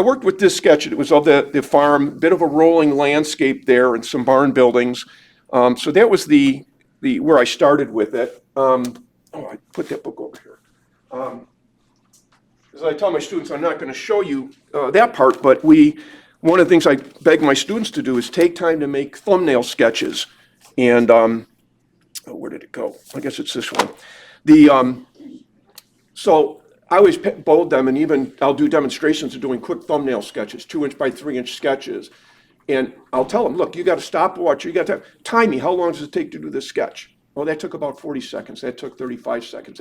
I worked with this sketch. It was of the farm, bit of a rolling landscape there and some barn buildings. So that was the where I started with it. I put that book over here. As I tell my students, I'm not going to show you that part, but one of the things I beg my students to do is take time to make thumbnail sketches. And where did it go? I guess it's this one. So I always bold them, and even I'll do demonstrations of doing quick thumbnail sketches, 2-inch by 3-inch sketches. And I'll tell them, look, you got to stopwatch, you got to time me. How long does it take to do this sketch? Well, that took about 40 seconds. That took 35 seconds.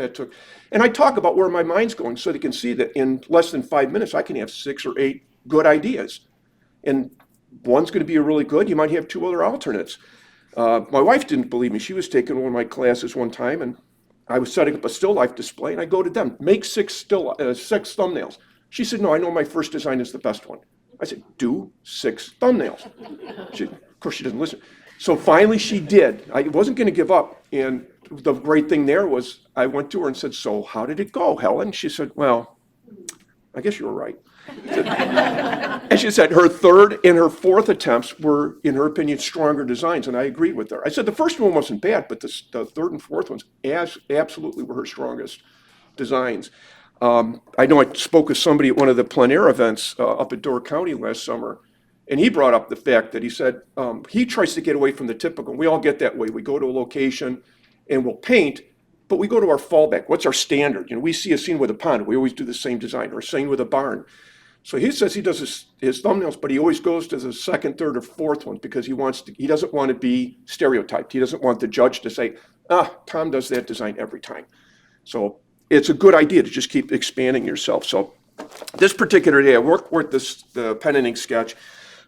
And I talk about where my mind's going so they can see that in less than 5 minutes, I can have 6 or 8 good ideas. And one's going to be really good. You might have 2 other alternates. My wife didn't believe me. She was taking one of my classes one time, and I was setting up a still life display, and I go to them, make 6 thumbnails. She said, no, I know my first design is the best one. I said, do 6 thumbnails. Of course, she doesn't listen. So finally she did. I wasn't going to give up. And the great thing there was I went to her and said, so how did it go, Helen? She said, well, I guess you were right. And she said her third and her fourth attempts were, in her opinion, stronger designs, and I agreed with her. I said the first one wasn't bad, but the third and fourth ones absolutely were her strongest designs. I know I spoke with somebody at one of the Plein events up at Door County last summer, and he brought up the fact that he said he tries to get away from the typical. We all get that way. We go to a location and we'll paint, but we go to our fallback. What's our standard? We see a scene with a pond. We always do the same design, or a scene with a barn. So he says he does his thumbnails, but he always goes to the second, third, or fourth one because he doesn't want to be stereotyped. He doesn't want the judge to say, Tom does that design every time. So it's a good idea to just keep expanding yourself. So this particular day, I worked with the pen and ink sketch,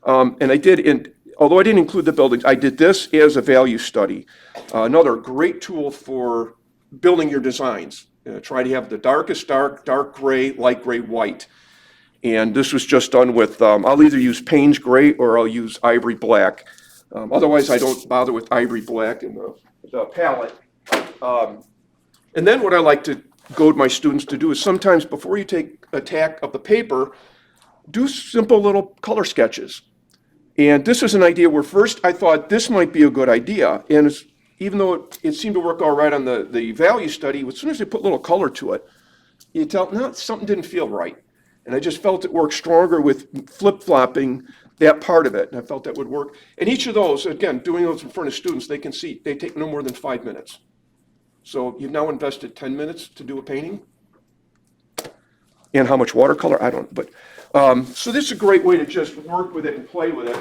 and I did, although I didn't include the buildings, I did this as a value study. Another great tool for building your designs. Try to have the darkest dark gray, light gray, white. And this was just done with, I'll either use Payne's gray or I'll use ivory black. Otherwise, I don't bother with ivory black in the palette. And then what I like to goad my students to do is sometimes before you take a tack of the paper, do simple little color sketches. And this is an idea where first I thought this might be a good idea. And even though it seemed to work all right on the value study, as soon as I put a little color to it, you tell, no, something didn't feel right. And I just felt it worked stronger with flip-flopping that part of it. And I felt that would work. And each of those, again, doing those in front of students, they can see, they take no more than 5 minutes. So you've now invested 10 minutes to do a painting. And how much watercolor, I don't know. But, so this is a great way to just work with it and play with it.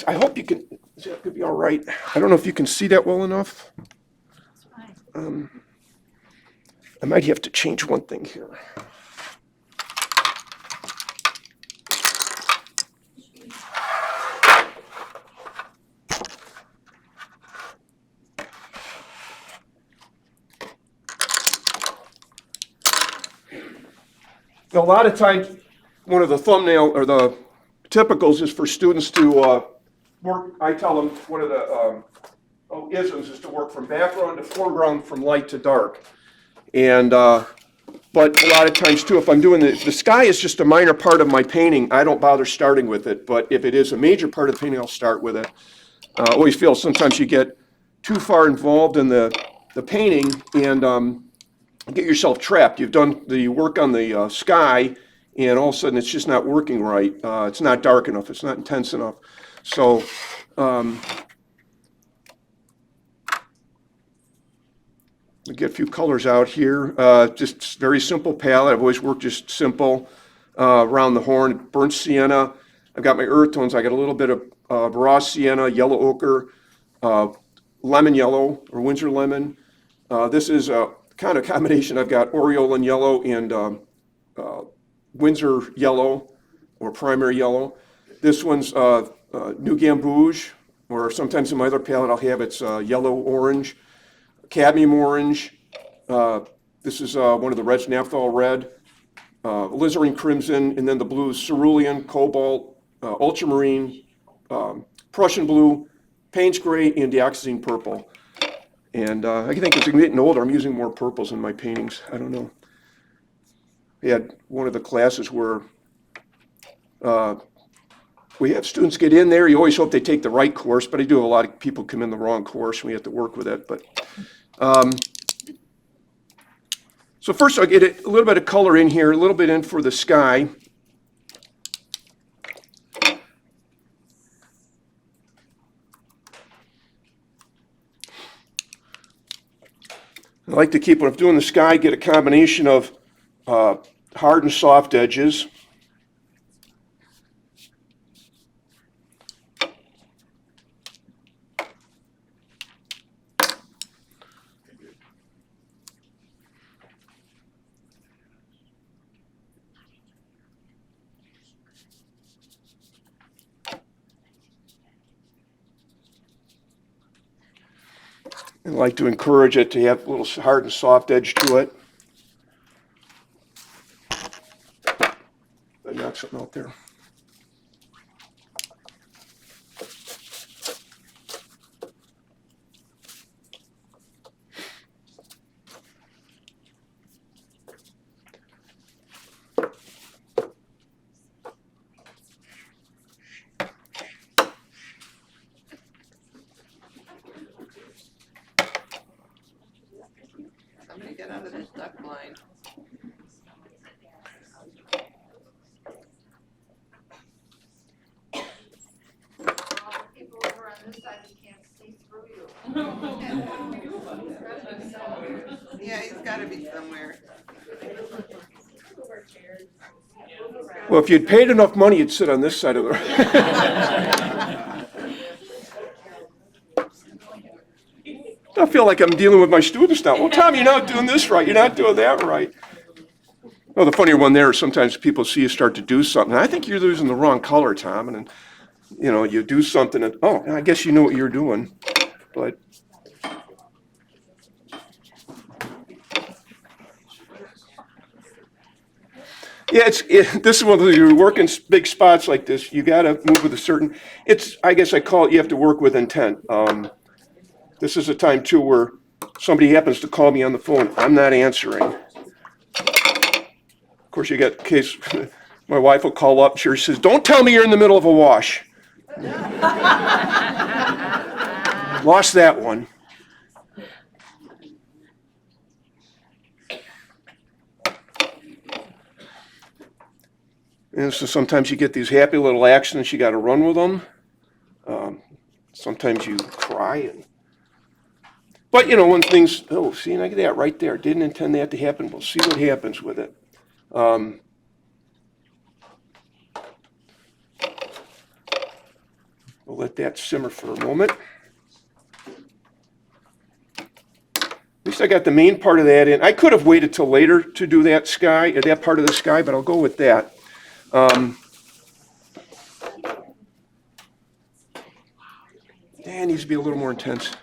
I hope you can, that could be all right. I don't know if you can see that well enough. I might have to change one thing here. A lot of times, one of the thumbnail or the typicals is for students to work. I tell them one of the isms is to work from background to foreground, from light to dark. And but a lot of times too, if I'm doing the sky is just a minor part of my painting, I don't bother starting with it. But if it is a major part of the painting, I'll start with it. I always feel sometimes you get too far involved in the painting and get yourself trapped. You've done the work on the sky, and all of a sudden it's just not working right. It's not dark enough. It's not intense enough. So. We get a few colors out here. Just very simple palette. I've always worked just simple around the horn. Burnt sienna. I've got my earth tones. I got a little bit of raw sienna, yellow ochre, lemon yellow or Windsor lemon. This is a kind of combination. I've got aureolin yellow and Windsor yellow or primary yellow. This one's New Gamboge, or sometimes in my other palette I'll have it's yellow orange. Cadmium orange, this is one of the reds, naphthol red, alizarin crimson, and then the blues, cerulean, cobalt, ultramarine, Prussian blue, Payne's gray, and dioxazine purple. And I think as I'm getting older, I'm using more purples in my paintings. I don't know. We had one of the classes where we have students get in there. You always hope they take the right course, but I do have a lot of people come in the wrong course, and we have to work with it. But so first I'll get a little bit of color in here, a little bit in for the sky. I like to keep, when I'm doing the sky, get a combination of hard and soft edges. I like to encourage it to have a little hard and soft edge to it. I knocked something out there. Somebody get out of this duck blind. People over on this side who can't see through you. Yeah, he's gotta be somewhere. Well, if you'd paid enough money, you'd sit on this side of the. I feel like I'm dealing with my students now. Well, Tom, you're not doing this right. You're not doing that right. Well, the funnier one there is sometimes people see you start to do something. I think you're using the wrong color, Tom. And then, you know, you do something and, oh, I guess you knew what you're doing. But yeah, this is one of those, you work in big spots like this, you got to move with a certain, I guess I call it, you have to work with intent. This is a time, too, where somebody happens to call me on the phone. I'm not answering. Of course, you get the case, my wife will call up, she says, don't tell me you're in the middle of a wash. Lost that one. And so sometimes you get these happy little accidents, you got to run with them. Sometimes you cry. But, you know, when things, oh, see, look at that right there. Didn't intend that to happen. We'll see what happens with it. We'll let that simmer for a moment. At least I got the main part of that in. I could have waited till later to do that sky, that part of the sky, but I'll go with that. It needs to be a little more intense.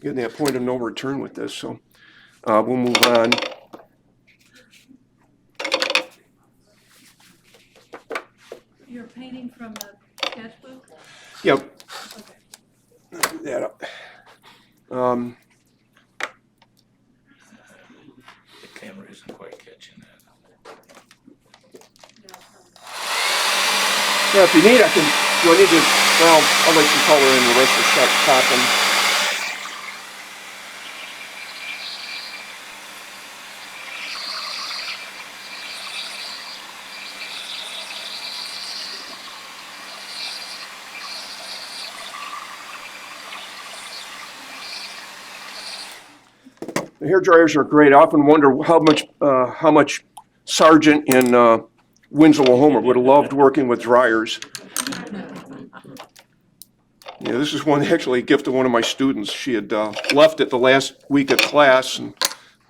Getting that point of no return with this, so we'll move on. You're painting from the sketchbook? Yep. Okay. That up. The camera isn't quite catching that. Yeah, if you need, I can. Do I need to? Well, I'll let you color in the rest of the shot popping. The hair dryers are great. I often wonder how much Sargent in Winslow, Oklahoma would have loved working with dryers. Yeah, this is one actually a gift of one of my students. She had left it the last week of class, and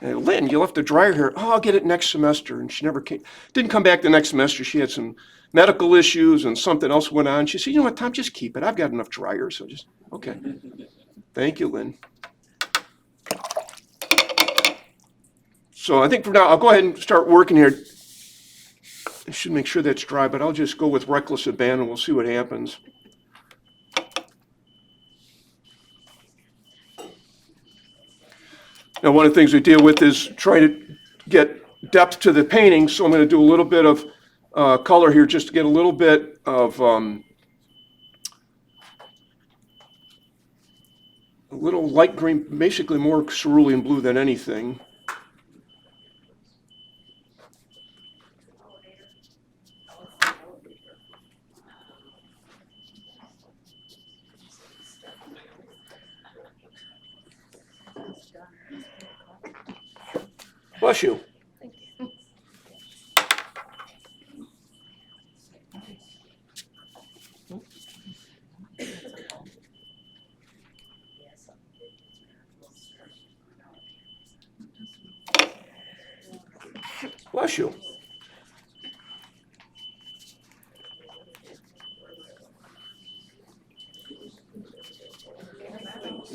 Lynn, you left the dryer here. Oh, I'll get it next semester. And she never came. Didn't come back the next semester. She had some medical issues and something else went on. She said, you know what, Tom, just keep it. I've got enough dryers, so just okay. Thank you, Lynn. So I think for now, I'll go ahead and start working here. I should make sure that's dry, but I'll just go with reckless abandon. We'll see what happens. Now, one of the things we deal with is trying to get depth to the painting, so I'm going to do a little bit of color here just to get a little bit of a little light green, basically more cerulean blue than anything. Bless you. Bless you.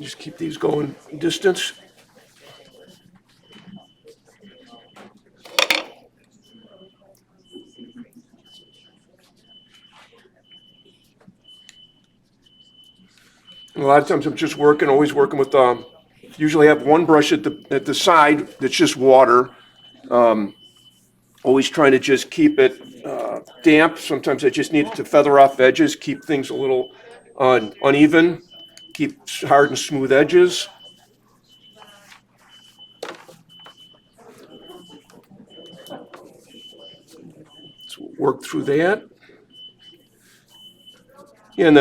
Just keep these going distance. A lot of times I'm just always working with, usually have one brush at the side that's just water. Always trying to just keep it damp. Sometimes I just need it to feather off edges, keep things a little uneven, keep hard and smooth edges. Let's work through that. And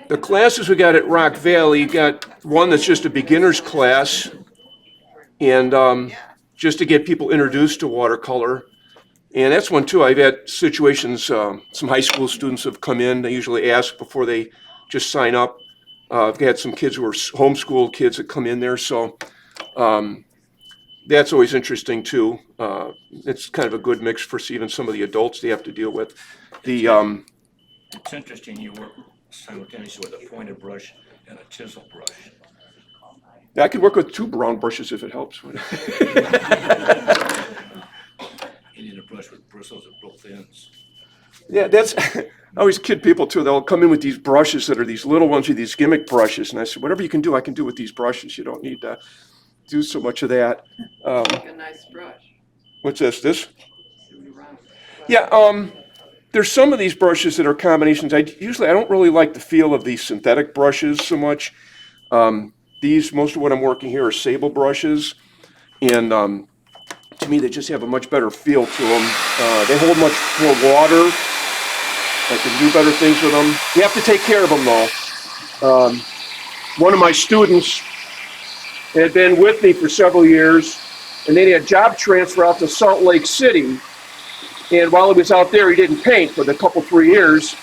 the classes we got at Rock Valley, you got one that's just a beginner's class, and just to get people introduced to watercolor. And that's one too. I've had situations, some high school students have come in, they usually ask before they just sign up. I've had some kids who are homeschool kids that come in there, so that's always interesting too. It's kind of a good mix for even some of the adults they have to deal with. It's interesting you work simultaneously with a pointed brush and a chisel brush. I could work with two brown brushes if it helps. You need a brush with bristles at both ends. Yeah, that's, I always kid people too. They'll come in with these brushes that are these little ones with these gimmick brushes. And I said, whatever you can do, I can do with these brushes. You don't need to do so much of that. Like a nice brush. What's this? Yeah, there's some of these brushes that are combinations. I don't really like the feel of these synthetic brushes so much. Most of what I'm working here are sable brushes. And to me, they just have a much better feel to them. They hold much more water. I can do better things with them. You have to take care of them though. One of my students had been with me for several years, and then he had job transfer out to Salt Lake City. And while he was out there, he didn't paint for the 3 years.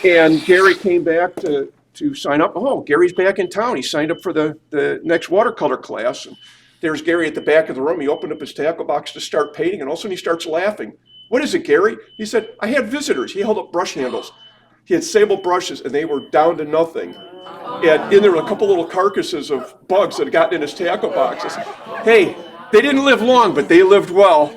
And Gary came back to sign up. Oh, Gary's back in town. He signed up for the next watercolor class. And there's Gary at the back of the room. He opened up his tackle box to start painting, and all of a sudden he starts laughing. What is it, Gary? He said, I had visitors. He held up brush handles. He had sable brushes, and they were down to nothing. And in there were a couple little carcasses of bugs that had gotten in his tackle boxes. Hey, they didn't live long, but they lived well.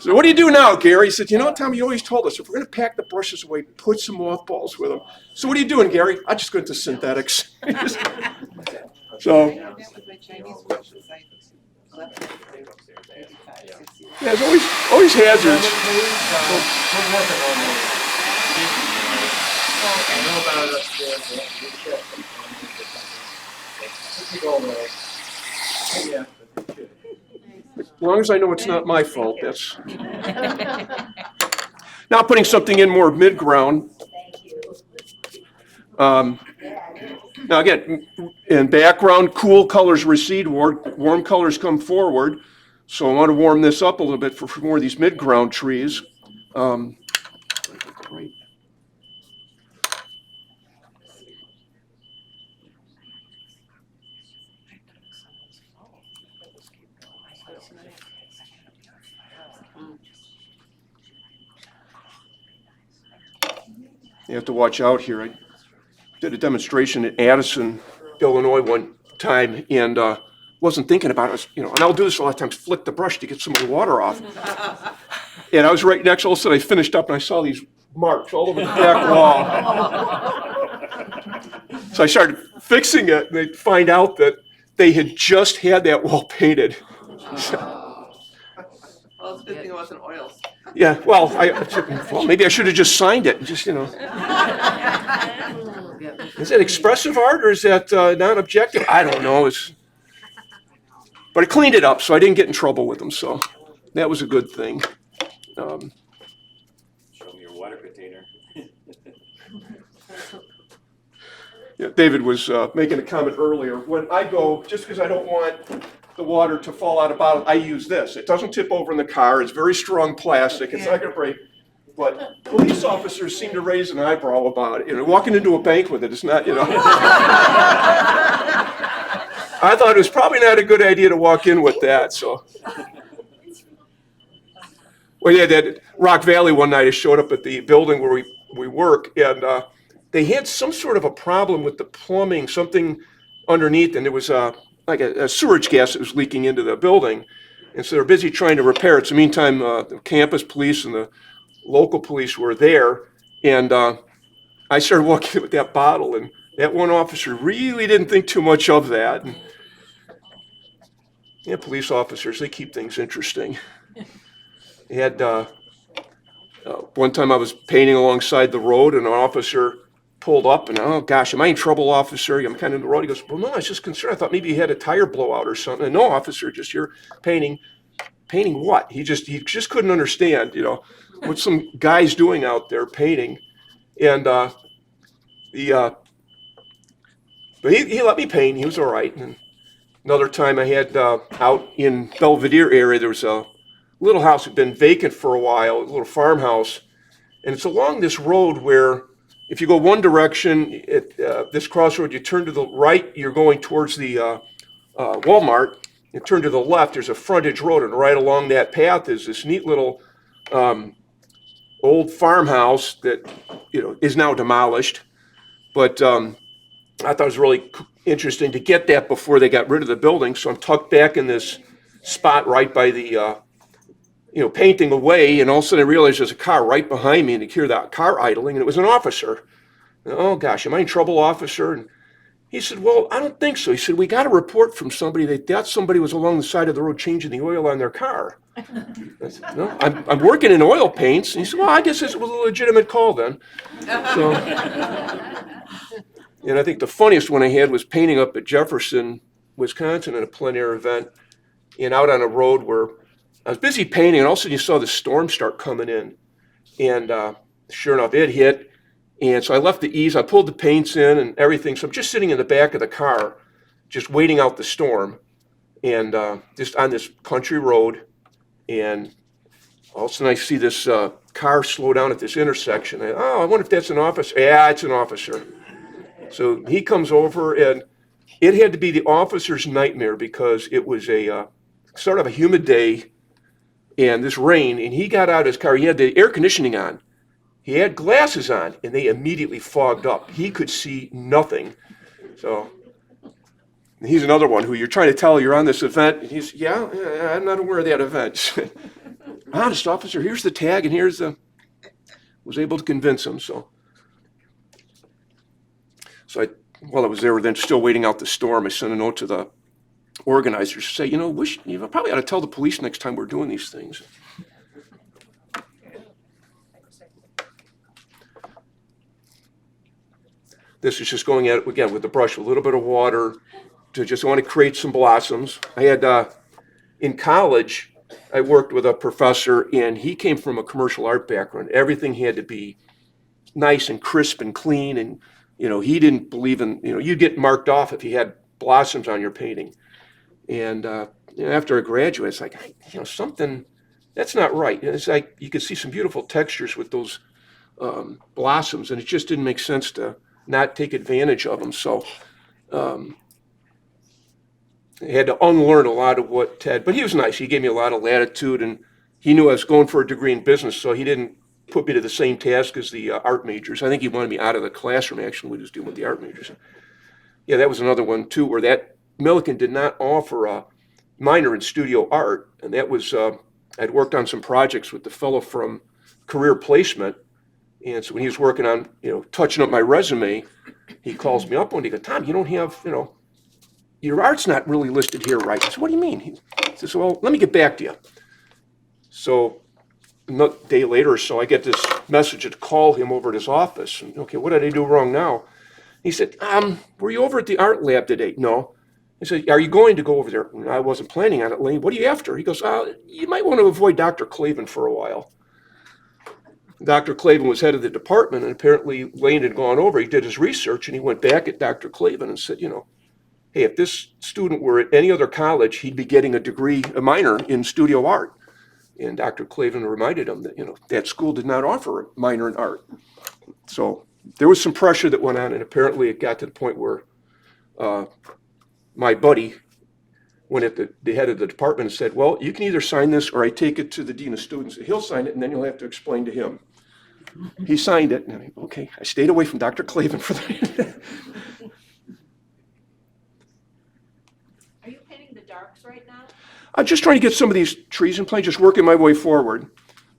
So what do you do now, Gary? He said, Tom, you always told us if we're going to pack the brushes away, put some mothballs with them. So what are you doing, Gary? I just go into synthetics. So, That was my Chinese brushes. I left them for 55, 60 years. yeah, there's always hazards. I know about it upstairs. Yeah. As long as I know it's not my fault, that's. Now putting something in more mid-ground. Now again, in background, cool colors recede, warm colors come forward. So I want to warm this up a little bit for more of these mid-ground trees. Right. You have to watch out here. I did a demonstration at Addison, Illinois one time, and wasn't thinking about it. And I'll do this a lot of times, flick the brush to get some of the water off. And I was right next, all of a sudden I finished up and I saw these marks all over the back wall. So I started fixing it, and they find out that they had just had that wall painted. Well, it's a good thing it wasn't oils. Yeah, well, maybe I should have just signed it, just, Is it expressive art or is that non-objective? I don't know. But I cleaned it up, so I didn't get in trouble with them, so that was a good thing. Show me your water container. Yeah, David was making a comment earlier. When I go, just because I don't want the water to fall out of bottle, I use this. It doesn't tip over in the car. It's very strong plastic. It's not going to break. But police officers seem to raise an eyebrow about it. Walking into a bank with it, it's not, I thought it was probably not a good idea to walk in with that, so. Well, yeah, that Rock Valley one night, I showed up at the building where we work, and they had some sort of a problem with the plumbing, something underneath, and there was like a sewage gas that was leaking into the building. And so they're busy trying to repair it. So meantime, the campus police and the local police were there, and I started walking with that bottle, and that one officer really didn't think too much of that. And, yeah, police officers, they keep things interesting. They had one time I was painting alongside the road, and an officer pulled up, and oh gosh, am I in trouble, officer? I'm kind of in the road. He goes, well, no, I was just concerned. I thought maybe you had a tire blowout or something. And, no, officer, just you're painting. Painting what? He just couldn't understand, what some guy's doing out there painting. And but he let me paint. He was all right. And another time I had out in Belvedere area, there was a little house that had been vacant for a while, a little farmhouse. And it's along this road where if you go one direction, at this crossroad, you turn to the right, you're going towards the Walmart. You turn to the left, there's a frontage road, and right along that path is this neat little old farmhouse that is now demolished. But I thought it was really interesting to get that before they got rid of the building. So I'm tucked back in this spot right by the painting away, and all of a sudden I realized there's a car right behind me, and I hear that car idling, and it was an officer. And, oh gosh, am I in trouble, officer? And he said, well, I don't think so. He said, we got a report from somebody that somebody was along the side of the road changing the oil on their car. I said, no, I'm working in oil paints. And he said, well, I guess this was a legitimate call then. So, and I think the funniest one I had was painting up at Jefferson, Wisconsin at a plein air event, and out on a road where I was busy painting, and all of a sudden you saw the storm start coming in. And sure enough, it hit. And so I left the ease, I pulled the paints in and everything. So I'm just sitting in the back of the car, just waiting out the storm, and just on this country road. And all of a sudden I see this car slow down at this intersection. I wonder if that's an officer. Yeah, it's an officer. So he comes over, and it had to be the officer's nightmare because it was a sort of a humid day and this rain, and he got out of his car. He had the air conditioning on. He had glasses on, and they immediately fogged up. He could see nothing. So he's another one who you're trying to tell you're on this event. And he's, yeah, I'm not aware of that event. Honest, officer, here's the tag, and here's the... Was able to convince him, so while I was there, then still waiting out the storm, I sent a note to the organizers to say, you probably ought to tell the police next time we're doing these things. This is just going at it again with the brush, a little bit of water to just want to create some blossoms. I had, in college, I worked with a professor, and he came from a commercial art background. Everything had to be nice and crisp and clean, and, he didn't believe in, you'd get marked off if you had blossoms on your painting. And after I graduated, it's like, something, that's not right. And it's like you could see some beautiful textures with those blossoms, and it just didn't make sense to not take advantage of them. So I had to unlearn a lot of what Ted, but he was nice. He gave me a lot of latitude, and he knew I was going for a degree in business, so he didn't put me to the same task as the art majors. I think he wanted me out of the classroom, actually, when he was dealing with the art majors. Yeah, that was another one, too, where that Millikan did not offer a minor in studio art, and that was, I'd worked on some projects with the fellow from Career Placement, and so when he was working on, touching up my resume, he calls me up one day, he goes, Tom, you don't have, your art's not really listed here right. I said, what do you mean? He says, well, let me get back to you. So a day later or so, I get this message to call him over at his office. And, okay, what did I do wrong now? He said, were you over at the art lab today? No. He said, are you going to go over there? And I wasn't planning on it, Lane. What are you after? He goes, you might want to avoid Dr. Clavin for a while. Dr. Clavin was head of the department, and apparently Lane had gone over. He did his research, and he went back at Dr. Clavin and said, hey, if this student were at any other college, he'd be getting a minor in studio art. And Dr. Clavin reminded him that, that school did not offer a minor in art. So there was some pressure that went on, and apparently it got to the point where my buddy went at the head of the department and said, well, you can either sign this or I take it to the dean of students. He'll sign it, and then you'll have to explain to him. He signed it, and I stayed away from Dr. Clavin for that. Are you painting the darks right now? I'm just trying to get some of these trees in place, just working my way forward.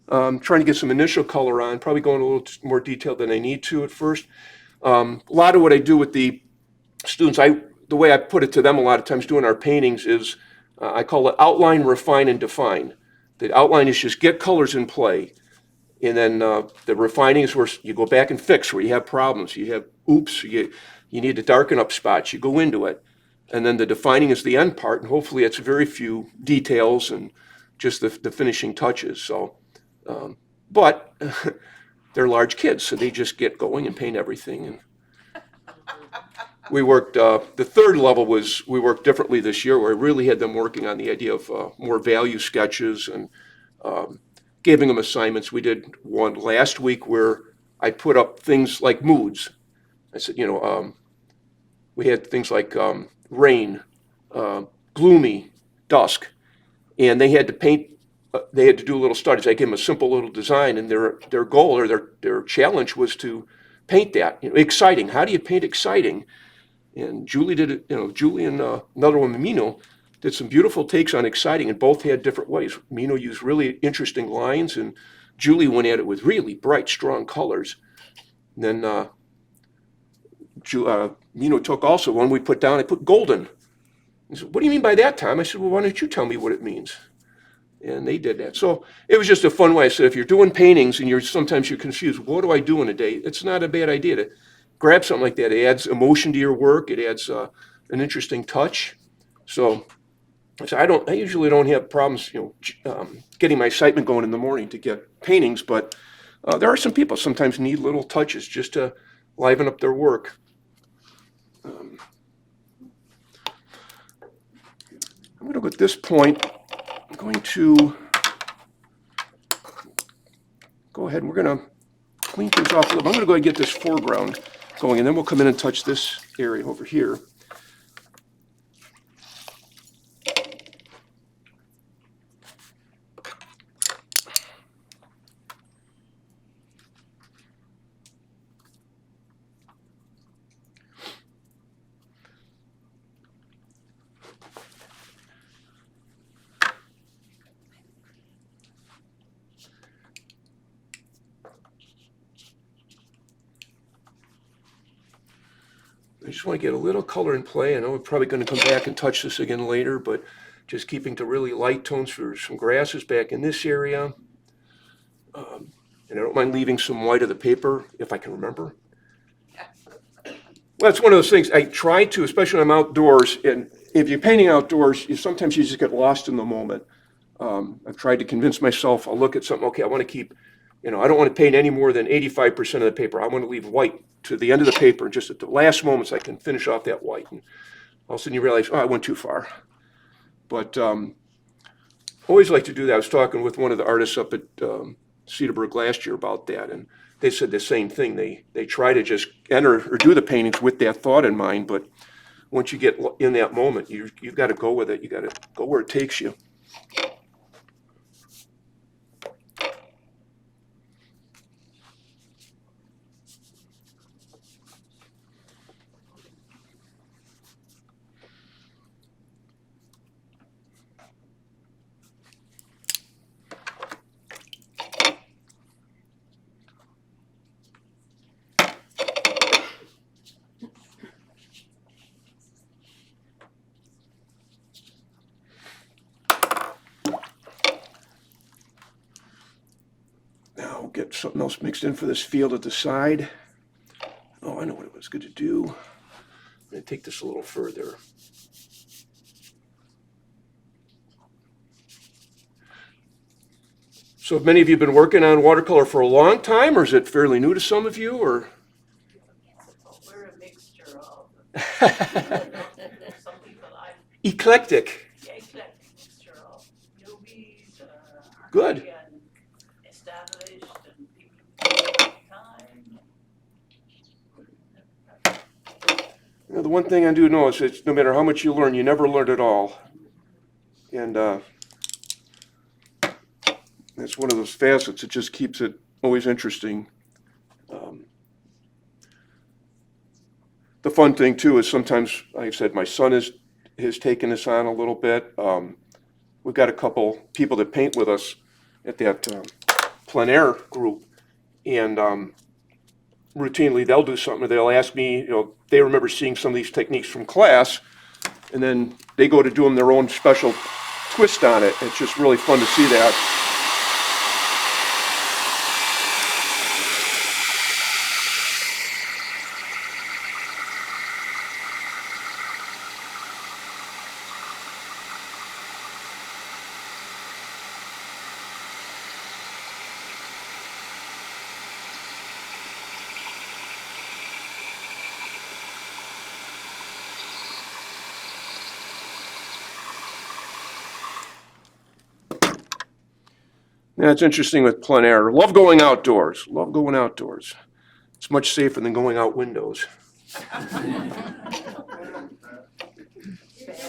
Trying to get some initial color on, probably going a little more detail than I need to at first. A lot of what I do with the students, the way I put it to them a lot of times doing our paintings is, I call it outline, refine, and define. The outline is just get colors in play. And then the refining is where you go back and fix where you have problems. You have oops, you need to darken up spots. You go into it. And then the defining is the end part, and hopefully it's very few details and just the finishing touches. So, but they're large kids, so they just get going and paint everything. And we worked, the third level we worked differently this year, where I really had them working on the idea of more value sketches and giving them assignments. We did one last week where I put up things like moods. I said, we had things like rain, gloomy, dusk, and they had to paint. They had to do little studies. I gave them a simple little design, and their goal or their challenge was to paint that. Exciting. How do you paint exciting? And Julie did it. Julie and another one, Mino, did some beautiful takes on exciting, and both had different ways. Mino used really interesting lines, and Julie went at it with really bright, strong colors. And then Mino took also one we put down. I put golden. He said, "What do you mean by that, Tom?" I said, "Well, why don't you tell me what it means?" And they did that. So it was just a fun way. I said, if you're doing paintings and sometimes you're confused, what do I do in a day? It's not a bad idea to grab something like that. It adds emotion to your work. It adds an interesting touch. So I usually don't have problems, getting my excitement going in the morning to get paintings, but there are some people sometimes need little touches just to liven up their work. I'm going to go at this point. I'm going to go ahead and we're going to clean things off a little bit. I'm going to go ahead and get this foreground going, and then we'll come in and touch this area over here. I just want to get a little color in play. I know we're probably going to come back and touch this again later, but just keeping to really light tones for some grasses back in this area. And I don't mind leaving some white of the paper if I can remember. Well, it's one of those things I try to, especially when I'm outdoors, and if you're painting outdoors, sometimes you just get lost in the moment. I've tried to convince myself, I'll look at something, okay, I want to keep, I don't want to paint any more than 85% of the paper. I want to leave white to the end of the paper, and just at the last moments I can finish off that white. And all of a sudden you realize, I went too far. But always like to do that. I was talking with one of the artists up at Cedarburg last year about that, and they said the same thing. They try to just enter or do the paintings with that thought in mind, but once you get in that moment, you've got to go with it. You got to go where it takes you. get something else mixed in for this field at the side. Oh, I know what it was good to do. I'm gonna take this a little further. So have many of you been working on watercolor for a long time, or is it fairly new to some of you, or? We're a mixture of, some people I, Eclectic. yeah, eclectic mixture of newbies, Good. and established, and people who take time. You know, the one thing I do know is that no matter how much you learn, you never learn it all. And that's one of those facets that just keeps it always interesting. The fun thing too is sometimes, like I said, my son has taken this on a little bit. We've got a couple people that paint with us at that Plein group, and routinely they'll do something. They'll ask me, they remember seeing some of these techniques from class, and then they go to doing their own special twist on it. It's just really fun to see that. Yeah, it's interesting with plein air. Love going outdoors. Love going outdoors. It's much safer than going out windows.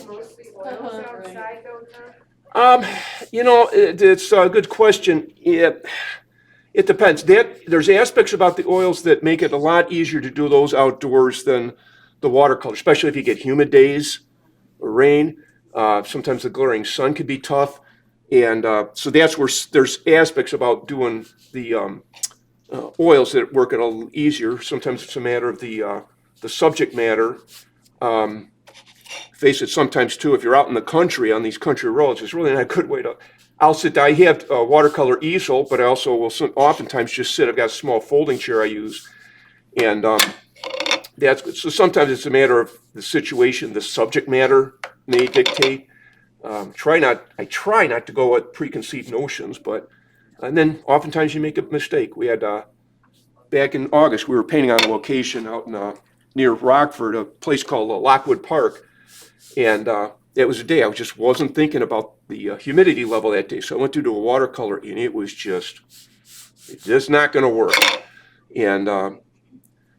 Mostly oils outside though, Tom? It's a good question. It depends. There's aspects about the oils that make it a lot easier to do those outdoors than the watercolor, especially if you get humid days or rain. Sometimes the glaring sun could be tough. And so that's where there's aspects about doing the oils that work a little easier. Sometimes it's a matter of the subject matter. Face it, sometimes too, if you're out in the country on these country roads, it's really not a good way to. I have a watercolor easel, but I also will oftentimes just sit. I've got a small folding chair I use, and so sometimes it's a matter of the situation, the subject matter may dictate. I try not to go with preconceived notions, and then oftentimes you make a mistake. We had back in August, we were painting on a location out in near Rockford, a place called Lockwood Park, and it was a day I just wasn't thinking about the humidity level that day. So I went to do a watercolor, and it's just not going to work. And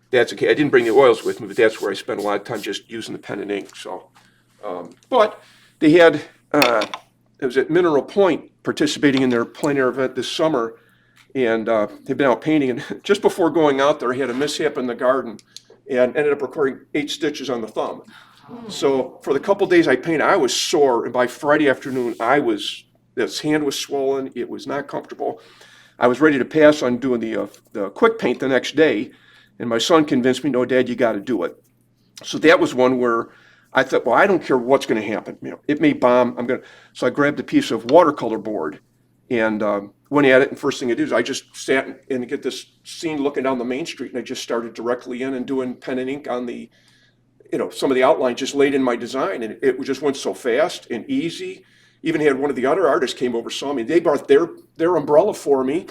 that's okay. I didn't bring the oils with me, but that's where I spent a lot of time just using the pen and ink. So, but they had, it was at Mineral Point participating in their plein air event this summer, and they've been out painting. And just before going out there, he had a mishap in the garden and ended up recording 8 stitches on the thumb. So for the couple days I painted, I was sore, and by Friday afternoon, this hand was swollen. It was not comfortable. I was ready to pass on doing the quick paint the next day, and my son convinced me, no, Dad, you got to do it. So that was one where I thought, well, I don't care what's going to happen. It may bomb. So I grabbed a piece of watercolor board and went at it. And first thing I did is I just sat and get this scene looking down the main street, and I just started directly in and doing pen and ink on the, some of the outlines just laid in my design, and it just went so fast and easy. Even had one of the other artists came over, saw me. They brought their umbrella for me,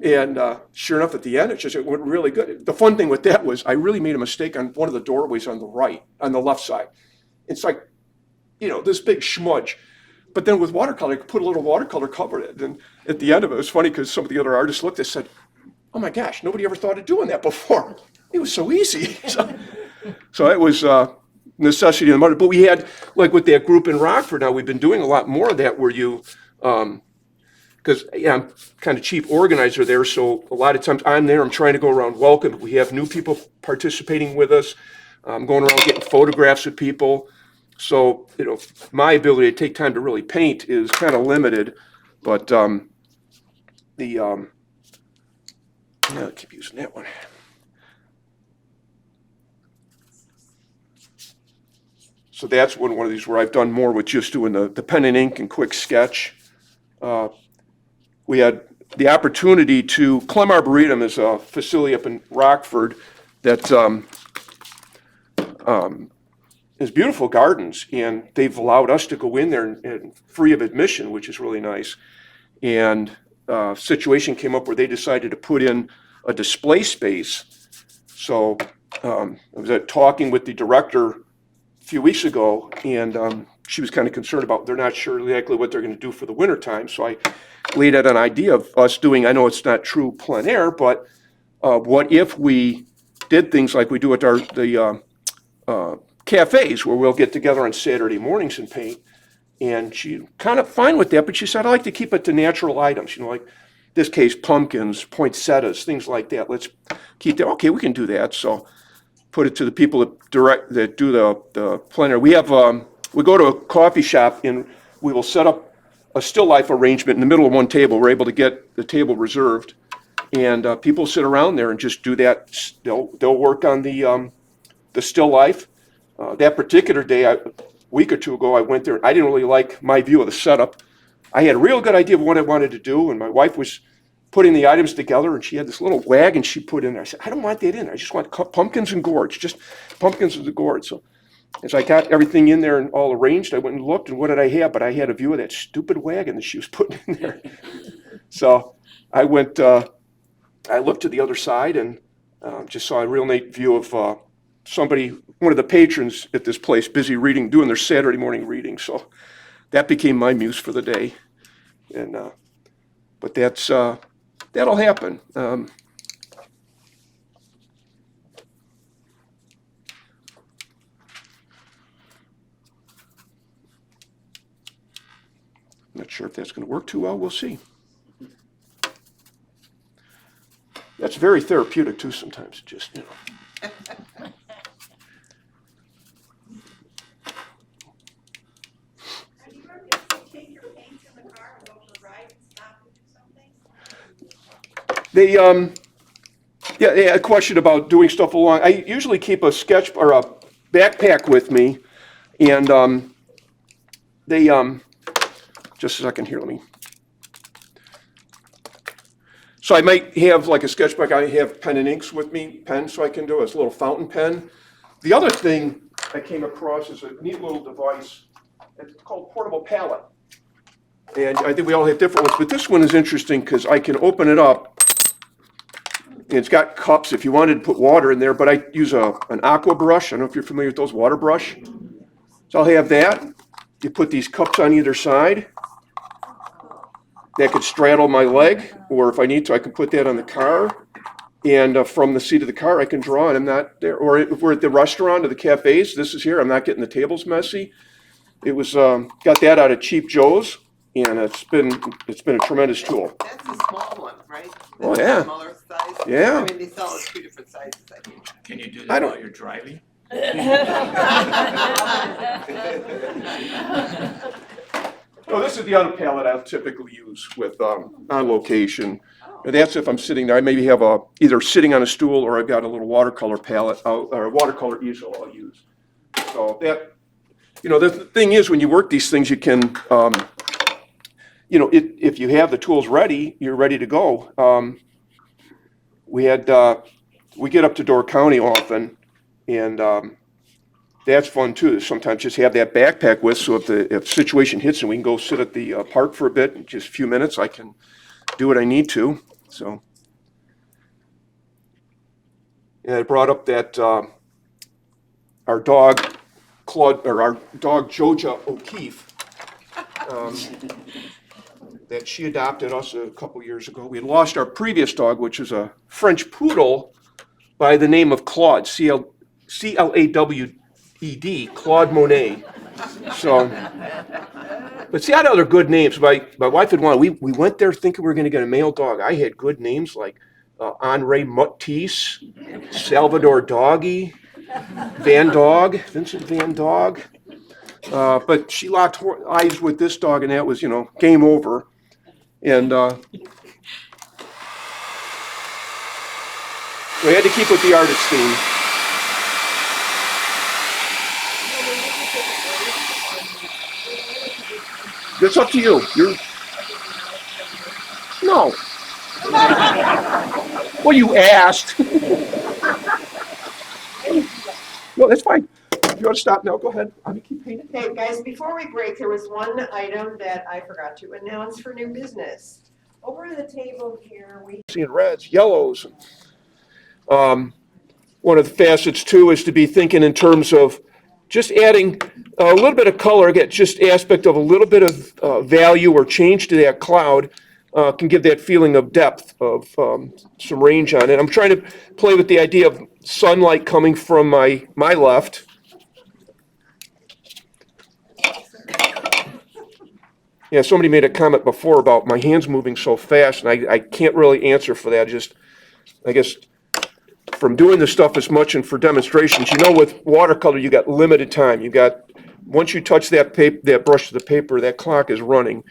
and sure enough, at the end, it went really good. The fun thing with that was I really made a mistake on one of the doorways on the left side. It's like, this big schmudge. But then with watercolor, I could put a little watercolor cover in it. And at the end of it, it was funny because some of the other artists looked and said, oh my gosh, nobody ever thought of doing that before. It was so easy. So it was necessity of the mother. But we had, like with that group in Rockford now, we've been doing a lot more of that where you, because I'm kind of chief organizer there, so a lot of times I'm there, I'm trying to go around welcome. We have new people participating with us. I'm going around getting photographs of people. So, my ability to take time to really paint is kind of limited, but I keep using that one. So that's one of these where I've done more with just doing the pen and ink and quick sketch. We had the opportunity to, Clem Arboretum is a facility up in Rockford that has beautiful gardens, and they've allowed us to go in there and free of admission, which is really nice. And situation came up where they decided to put in a display space. So I was talking with the director a few weeks ago, and she was kind of concerned about they're not sure exactly what they're going to do for the winter time. So I laid out an idea of us doing, I know it's not true plein air, but what if we did things like we do at the cafes, where we'll get together on Saturday mornings and paint. And she kind of fine with that, but she said, I like to keep it to natural items, like this case, pumpkins, poinsettias, things like that. Let's keep that. Okay, we can do that. So put it to the people that do the plein air. We go to a coffee shop and we will set up a still life arrangement in the middle of one table. We're able to get the table reserved, and people sit around there and just do that. They'll work on the still life. That particular day, a week or two ago, I went there. I didn't really like my view of the setup. I had a real good idea of what I wanted to do, and my wife was putting the items together, and she had this little wagon she put in there. I said, I don't want that in. I just want pumpkins and gourds, just pumpkins and the gourds. So as I got everything in there and all arranged, I went and looked, and what did I have? But I had a view of that stupid wagon that she was putting in there. So I went, I looked to the other side and just saw a real neat view of somebody, one of the patrons at this place, busy reading, doing their Saturday morning reading. So that became my muse for the day. And but that'll happen. Not sure if that's going to work too well. We'll see. That's very therapeutic too. Sometimes, just Have you ever get to take your paints in the car and go for a ride and stop and do something? Yeah, a question about doing stuff along. I usually keep a sketch or a backpack with me, and just a second here, let me. So I might have like a sketchbook. I have pen and inks with me, pen, so I can do it. It's a little fountain pen. The other thing I came across is a neat little device. It's called portable palette. And I think we all have different ones, but this one is interesting because I can open it up. And it's got cups if you wanted to put water in there, but I use an aqua brush. I don't know if you're familiar with those, water brush. So I'll have that. You put these cups on either side. That could straddle my leg, or if I need to, I can put that on the car. And from the seat of the car, I can draw, and I'm not there. Or if we're at the restaurant or the cafes, this is here. I'm not getting the tables messy. It was got that out of Cheap Joe's, and it's been a tremendous tool. That's a small one, right? Oh, That's a yeah. Smaller size? Yeah. I mean, they sell it two different sizes, I think. Can you do I that don't- while you're driving? Oh, this is the other palette I'll typically use with on location. And that's if I'm sitting there. I maybe have either sitting on a stool or I've got a little watercolor palette or a watercolor easel I'll use. So that, the thing is, when you work these things, you can, if you have the tools ready, you're ready to go. We get up to Door County often, and that's fun too. Sometimes just have that backpack with, so if the situation hits and we can go sit at the park for a bit, in just a few minutes, I can do what I need to. So, and I brought up that our dog Joja O'Keefe, that she adopted us a couple years ago. We had lost our previous dog, which is a French poodle by the name of Claude, C-L-A-W-E-D, Claude Monet. So, but see, I had other good names. My wife had wanted, we went there thinking we were going to get a male dog. I had good names like Henri Muttis, Salvador Doggy, Vincent Van Dog. But she locked eyes with this dog, and that was, game over. And we had to keep with the artist theme. It's up to you. No, Well, you asked. No, that's fine. You want to stop now? Go ahead. I'm gonna keep painting. Okay, guys, before we break, there was one item that I forgot to announce for new business. Over the table here, we Seeing reds, yellows. One of the facets too is to be thinking in terms of just adding a little bit of color, get just aspect of a little bit of value or change to that cloud can give that feeling of depth, of some range on it. I'm trying to play with the idea of sunlight coming from my left. Yeah, somebody made a comment before about my hands moving so fast, and I can't really answer for that. Just, I guess, from doing this stuff as much and for demonstrations, you know, with watercolor, you got limited time. You got, once you touch that paper, that brush to the paper, that clock is running,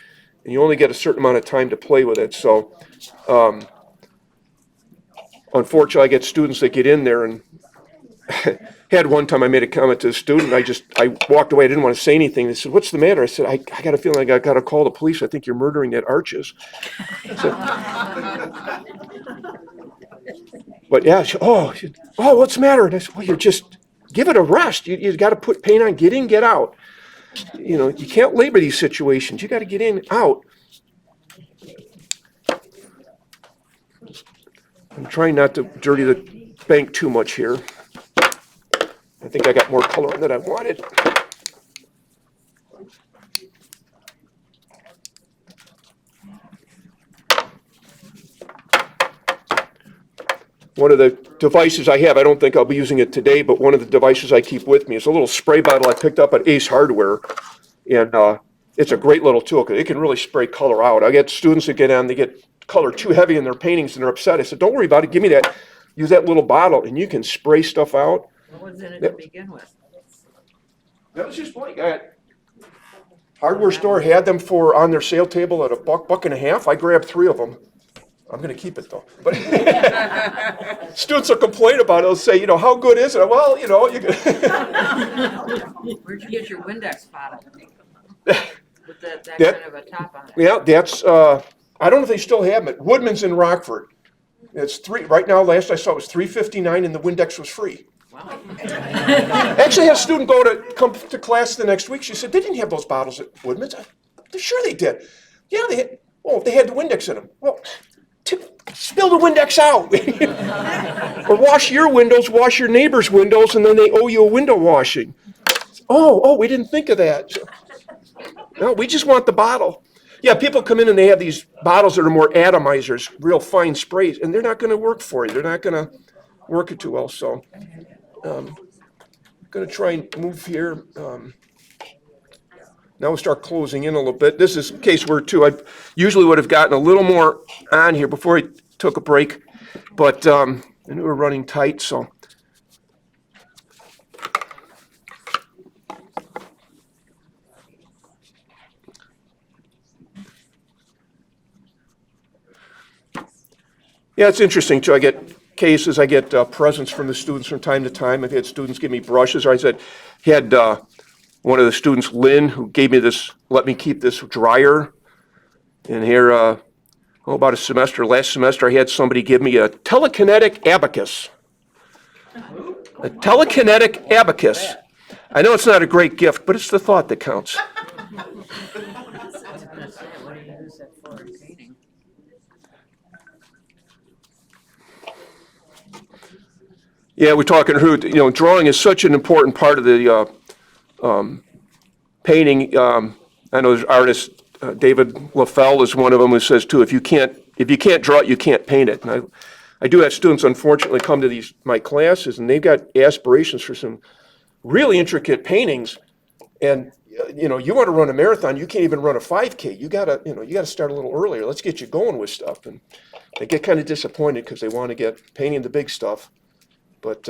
and you only get a certain amount of time to play with it. So, unfortunately, I get students that get in there and had one time I made a comment to a student. I walked away. I didn't want to say anything. They said, "What's the matter?" I said, I got a feeling I got to call the police. I think you're murdering that Arches. But yeah, what's the matter? And I said, well, you're just, give it a rest. You got to put paint on, get in, get out. You know, you can't labor these situations. You got to get in, out. I'm trying not to dirty the bank too much here. I think I got more color than I wanted. One of the devices I have, I don't think I'll be using it today, but one of the devices I keep with me is a little spray bottle I picked up at Ace Hardware. And it's a great little tool because it can really spray color out. I get students that get on, they get color too heavy in their paintings and they're upset. I said, don't worry about it. Give me that. Use that little bottle and you can spray stuff out. What was in it to begin with? That was just blank. Hardware store had them for on their sale table at $1.50. I grabbed 3 of them. I'm going to keep it though. But students will complain about it. They'll say, you know, how good is it? Well, you know, you can. Where'd you get your Windex bottle? With that kind of a top on it. Yeah, that's, I don't know if they still have them. At Woodman's in Rockford. It's right now, last I saw it was $3.59 and the Windex was free. Wow. Actually, I had a student come to class the next week. She said, they didn't have those bottles at Woodman's. Sure they did. Yeah, they had the Windex in them. Well, spill the Windex out. Or wash your windows, wash your neighbor's windows, and then they owe you a window washing. Oh, we didn't think of that. No, we just want the bottle. Yeah, people come in and they have these bottles that are more atomizers, real fine sprays, and they're not going to work for you. They're not going to work it too well. So I'm going to try and move here. Now we'll start closing in a little bit. This is case where, too, I usually would have gotten a little more on here before I took a break, but I knew we were running tight, so. Yeah, it's interesting, too. I get cases, I get presents from the students from time to time. I've had students give me brushes, or had one of the students, Lynn, who gave me this, let me keep this dryer. And here, about last semester, I had somebody give me a telekinetic abacus. A telekinetic abacus. I know it's not a great gift, but it's the thought that counts. What do you use that for in painting? Yeah, we're talking, you know, drawing is such an important part of the painting. I know there's artists, David LaFell is one of them who says too, if you can't draw it, you can't paint it. And I do have students, unfortunately, come to my classes and they've got aspirations for some really intricate paintings. And you know, you want to run a marathon, you can't even run a 5K. You gotta start a little earlier. Let's get you going with stuff. And they get kind of disappointed because they want to get painting the big stuff. But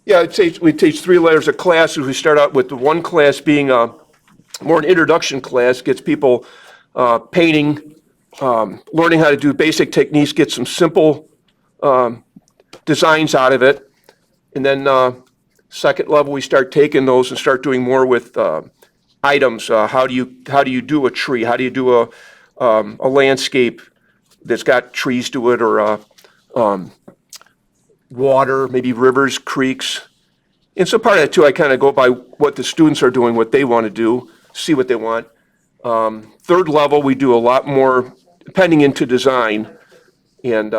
yeah, I'd say we teach 3 layers of classes. We start out with the one class being more an introduction class, gets people painting, learning how to do basic techniques, get some simple designs out of it. And then second level, we start taking those and start doing more with items. How do you do a tree? How do you do a landscape? that's got trees to it, or water, maybe rivers, creeks. And so part of that too, I kind of go by what the students are doing, what they want to do, see what they want. Third level, we do a lot more, depending into design, and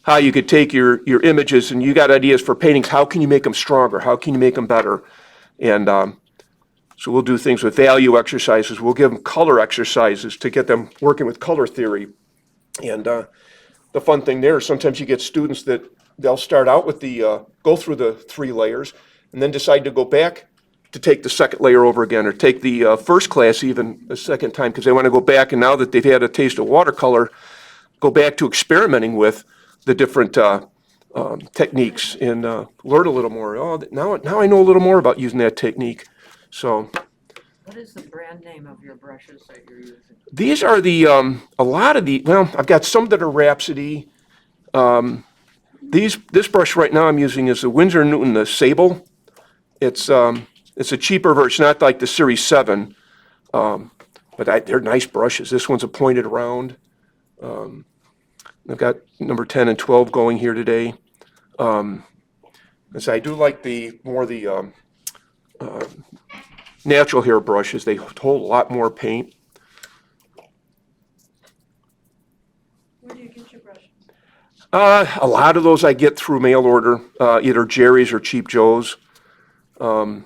how you could take your images, and you got ideas for paintings, how can you make them stronger? How can you make them better? And so we'll do things with value exercises. We'll give them color exercises to get them working with color theory. And the fun thing there, sometimes you get students that they'll start out with go through the 3 layers and then decide to go back to take the second layer over again, or take the first class even a second time, because they want to go back, and now that they've had a taste of watercolor, go back to experimenting with the different techniques and learn a little more. Oh, now I know a little more about using that technique. So What is the brand name of your brushes that you're using? these are a lot of well, I've got some that are Rhapsody. This brush right now I'm using is the Winsor & Newton, the Sable. It's a cheaper version, not like the Series 7, but they're nice brushes. This one's a pointed round. I've got number 10 and 12 going here today. And so I do like the natural hair brushes. They hold a lot more paint. Where do you get your brushes? A lot of those I get through mail order, either Jerry's or Cheap Joe's. I've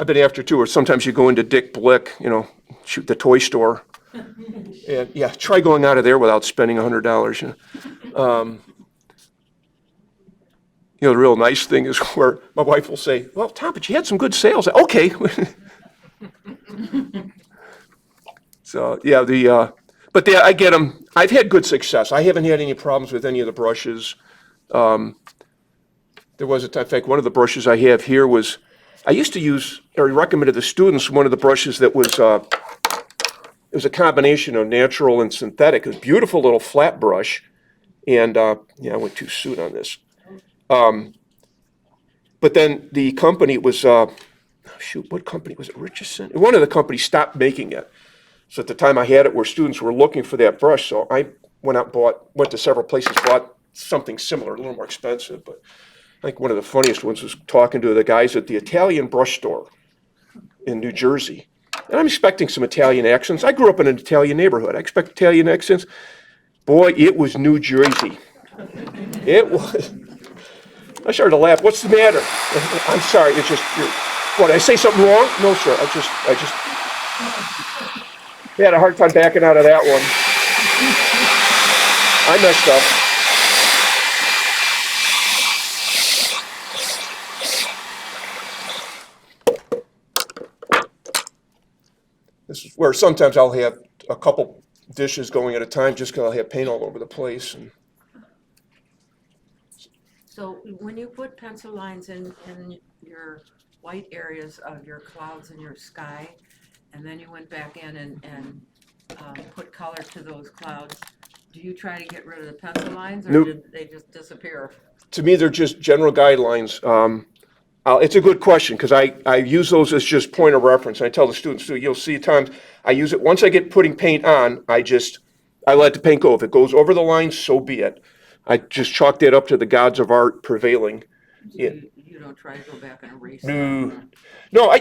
been after too, or sometimes you go into Dick Blick, shoot the toy store. And yeah, try going out of there without spending $100. The real nice thing is where my wife will say, "Well, Tom, but you had some good sales." Okay. So yeah, I get them. I've had good success. I haven't had any problems with any of the brushes. There was in fact, one of the brushes I have here was, I used to use, or recommended the students, one of the brushes that was, it was a combination of natural and synthetic. It was a beautiful little flat brush. And, I went too soon on this. But then the company was, what company was it? Richardson? One of the companies stopped making it. So at the time I had it, where students were looking for that brush, so I went out and went to several places, bought something similar, a little more expensive. But I think one of the funniest ones was talking to the guys at the Italian brush store in New Jersey. And I'm expecting some Italian accents. I grew up in an Italian neighborhood. I expect Italian accents. Boy, it was New Jersey. It was. I started to laugh. What's the matter? I'm sorry. It's just, what, I say something wrong? No, sir. I just had a hard time backing out of that one. I messed up. This is where sometimes I'll have a couple dishes going at a time, just because I'll have paint all over the place. So when you put pencil lines in your white areas of your clouds in your sky, and then you went back in and put color to those clouds, do you try to get rid of the pencil lines, or Nope. did they just disappear? To me, they're just general guidelines. It's a good question, because I use those as just point of reference. I tell the students too, you'll see times I use it, once I get putting paint on, I let the paint go. If it goes over the line, so be it. I just chalk that up to the gods of art prevailing. Yeah. You don't try to go back and erase No. them? No,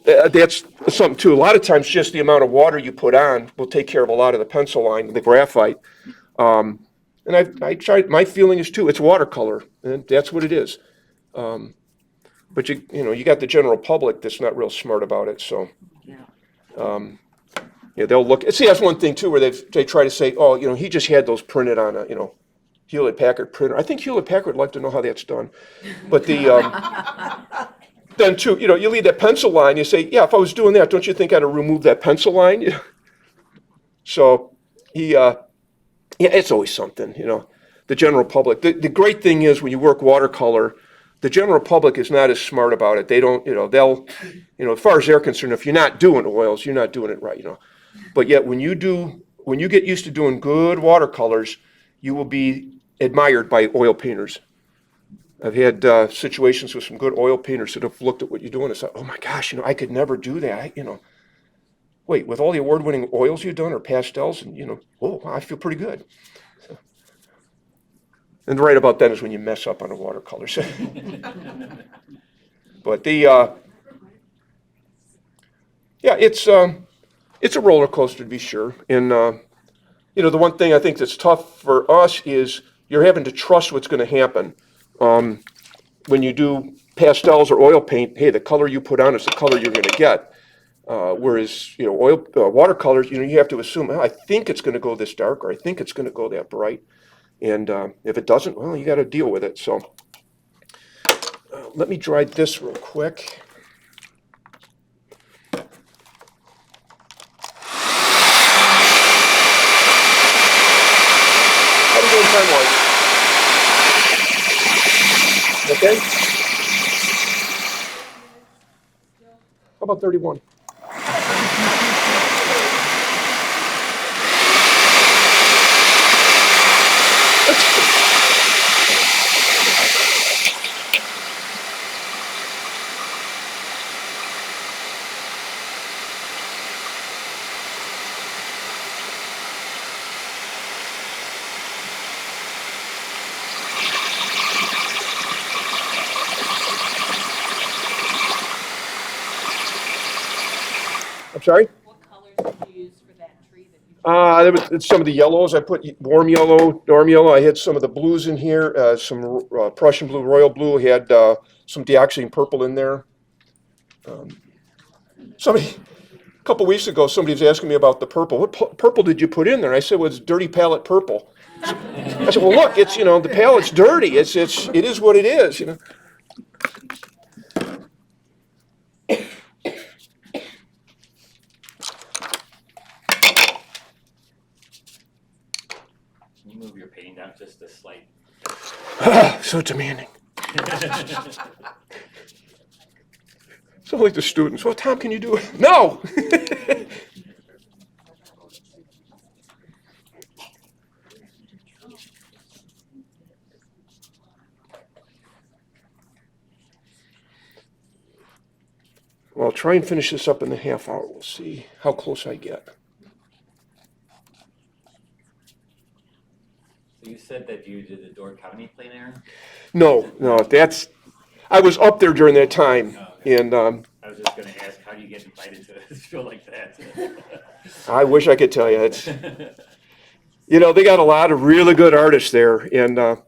that's something too. A lot of times, just the amount of water you put on will take care of a lot of the pencil line, the graphite. And I tried. My feeling is too, it's watercolor, and that's what it is. But you got the general public that's not real smart about it. So Yeah. they'll look. See, that's one thing too, where they try to say, oh, he just had those printed on a Hewlett Packard printer. I think Hewlett Packard would like to know how that's done. But then too, you leave that pencil line, you say, yeah, if I was doing that, don't you think I'd have removed that pencil line? So it's always something, the general public. The great thing is, when you work watercolor, the general public is not as smart about it. They don't, they'll, as far as they're concerned, if you're not doing oils, you're not doing it right, But yet when you get used to doing good watercolors, you will be admired by oil painters. I've had situations with some good oil painters that have looked at what you're doing and said, oh my gosh, I could never do that. wait, with all the award-winning oils you've done or pastels, and oh, I feel pretty good. So, and right about then is when you mess up on the watercolors. But yeah, it's a roller coaster to be sure. And the one thing I think that's tough for us is you're having to trust what's going to happen. When you do pastels or oil paint, hey, the color you put on is the color you're going to get. Whereas, watercolors, you have to assume, I think it's going to go this dark, or I think it's going to go that bright. And if it doesn't, well, you got to deal with it. So let me dry this real quick. How are we doing time-wise? Okay? How about 31? I'm sorry? What colors did you use for that tree that you? There was some of the yellows. I put warm yellow, dark yellow. I had some of the blues in here, some Prussian blue, royal blue. I had some dioxazine purple in there. A couple weeks ago, somebody was asking me about the purple. What purple did you put in there? I said, well, it's dirty palette purple. I said, well, look, it's, the palette's dirty. It is what it is, Can you move your painting down just a slight? So demanding. So like the students, well, Tom, can you do it? No! Well, I'll try and finish this up in the half hour. We'll see how close I get. So you said that you did the Door County plein air? No, I was up there during that time, and I was just gonna ask, how do you get invited to a show like that? I wish I could tell you. They got a lot of really good artists there, and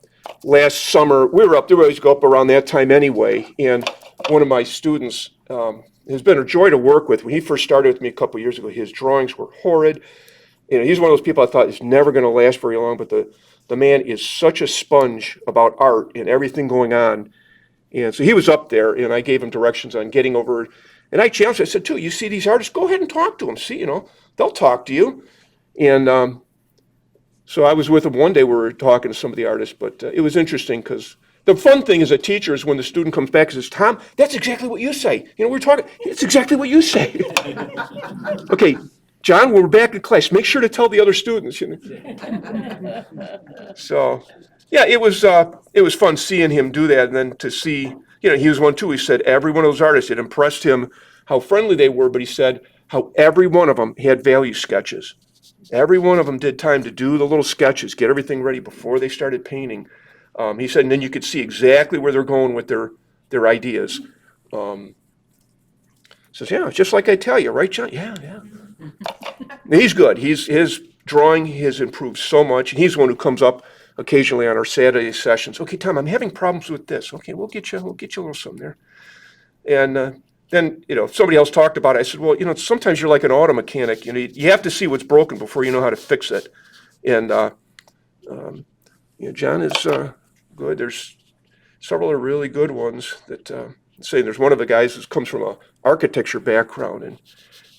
last summer, we were up there, we always go up around that time anyway, and one of my students has been a joy to work with. When he first started with me a couple years ago, his drawings were horrid. He's one of those people I thought is never going to last very long, but the man is such a sponge about art and everything going on. And so he was up there, and I gave him directions on getting over. And I challenged him. I said, too, you see these artists, go ahead and talk to them. See, they'll talk to you. And so I was with him one day. We were talking to some of the artists, but it was interesting because the fun thing as a teacher is when the student comes back and says, Tom, that's exactly what you say. We're talking, it's exactly what you say. Okay, John, we're back in class. Make sure to tell the other students. So, yeah, it was fun seeing him do that, and then to see, he was one too. He said every one of those artists, it impressed him how friendly they were, but he said how every one of them had value sketches. Every one of them did time to do the little sketches, get everything ready before they started painting. He said, and then you could see exactly where they're going with their ideas. Says, yeah, just like I tell you, right, John? Yeah. He's good. His drawing has improved so much, and he's the one who comes up occasionally on our Saturday sessions. Okay, Tom, I'm having problems with this. Okay, we'll get you a little something there. And then, if somebody else talked about it, I said, well, sometimes you're like an auto mechanic. You have to see what's broken before you know how to fix it. And John is good. There's several other really good ones that say there's one of the guys who comes from an architecture background, and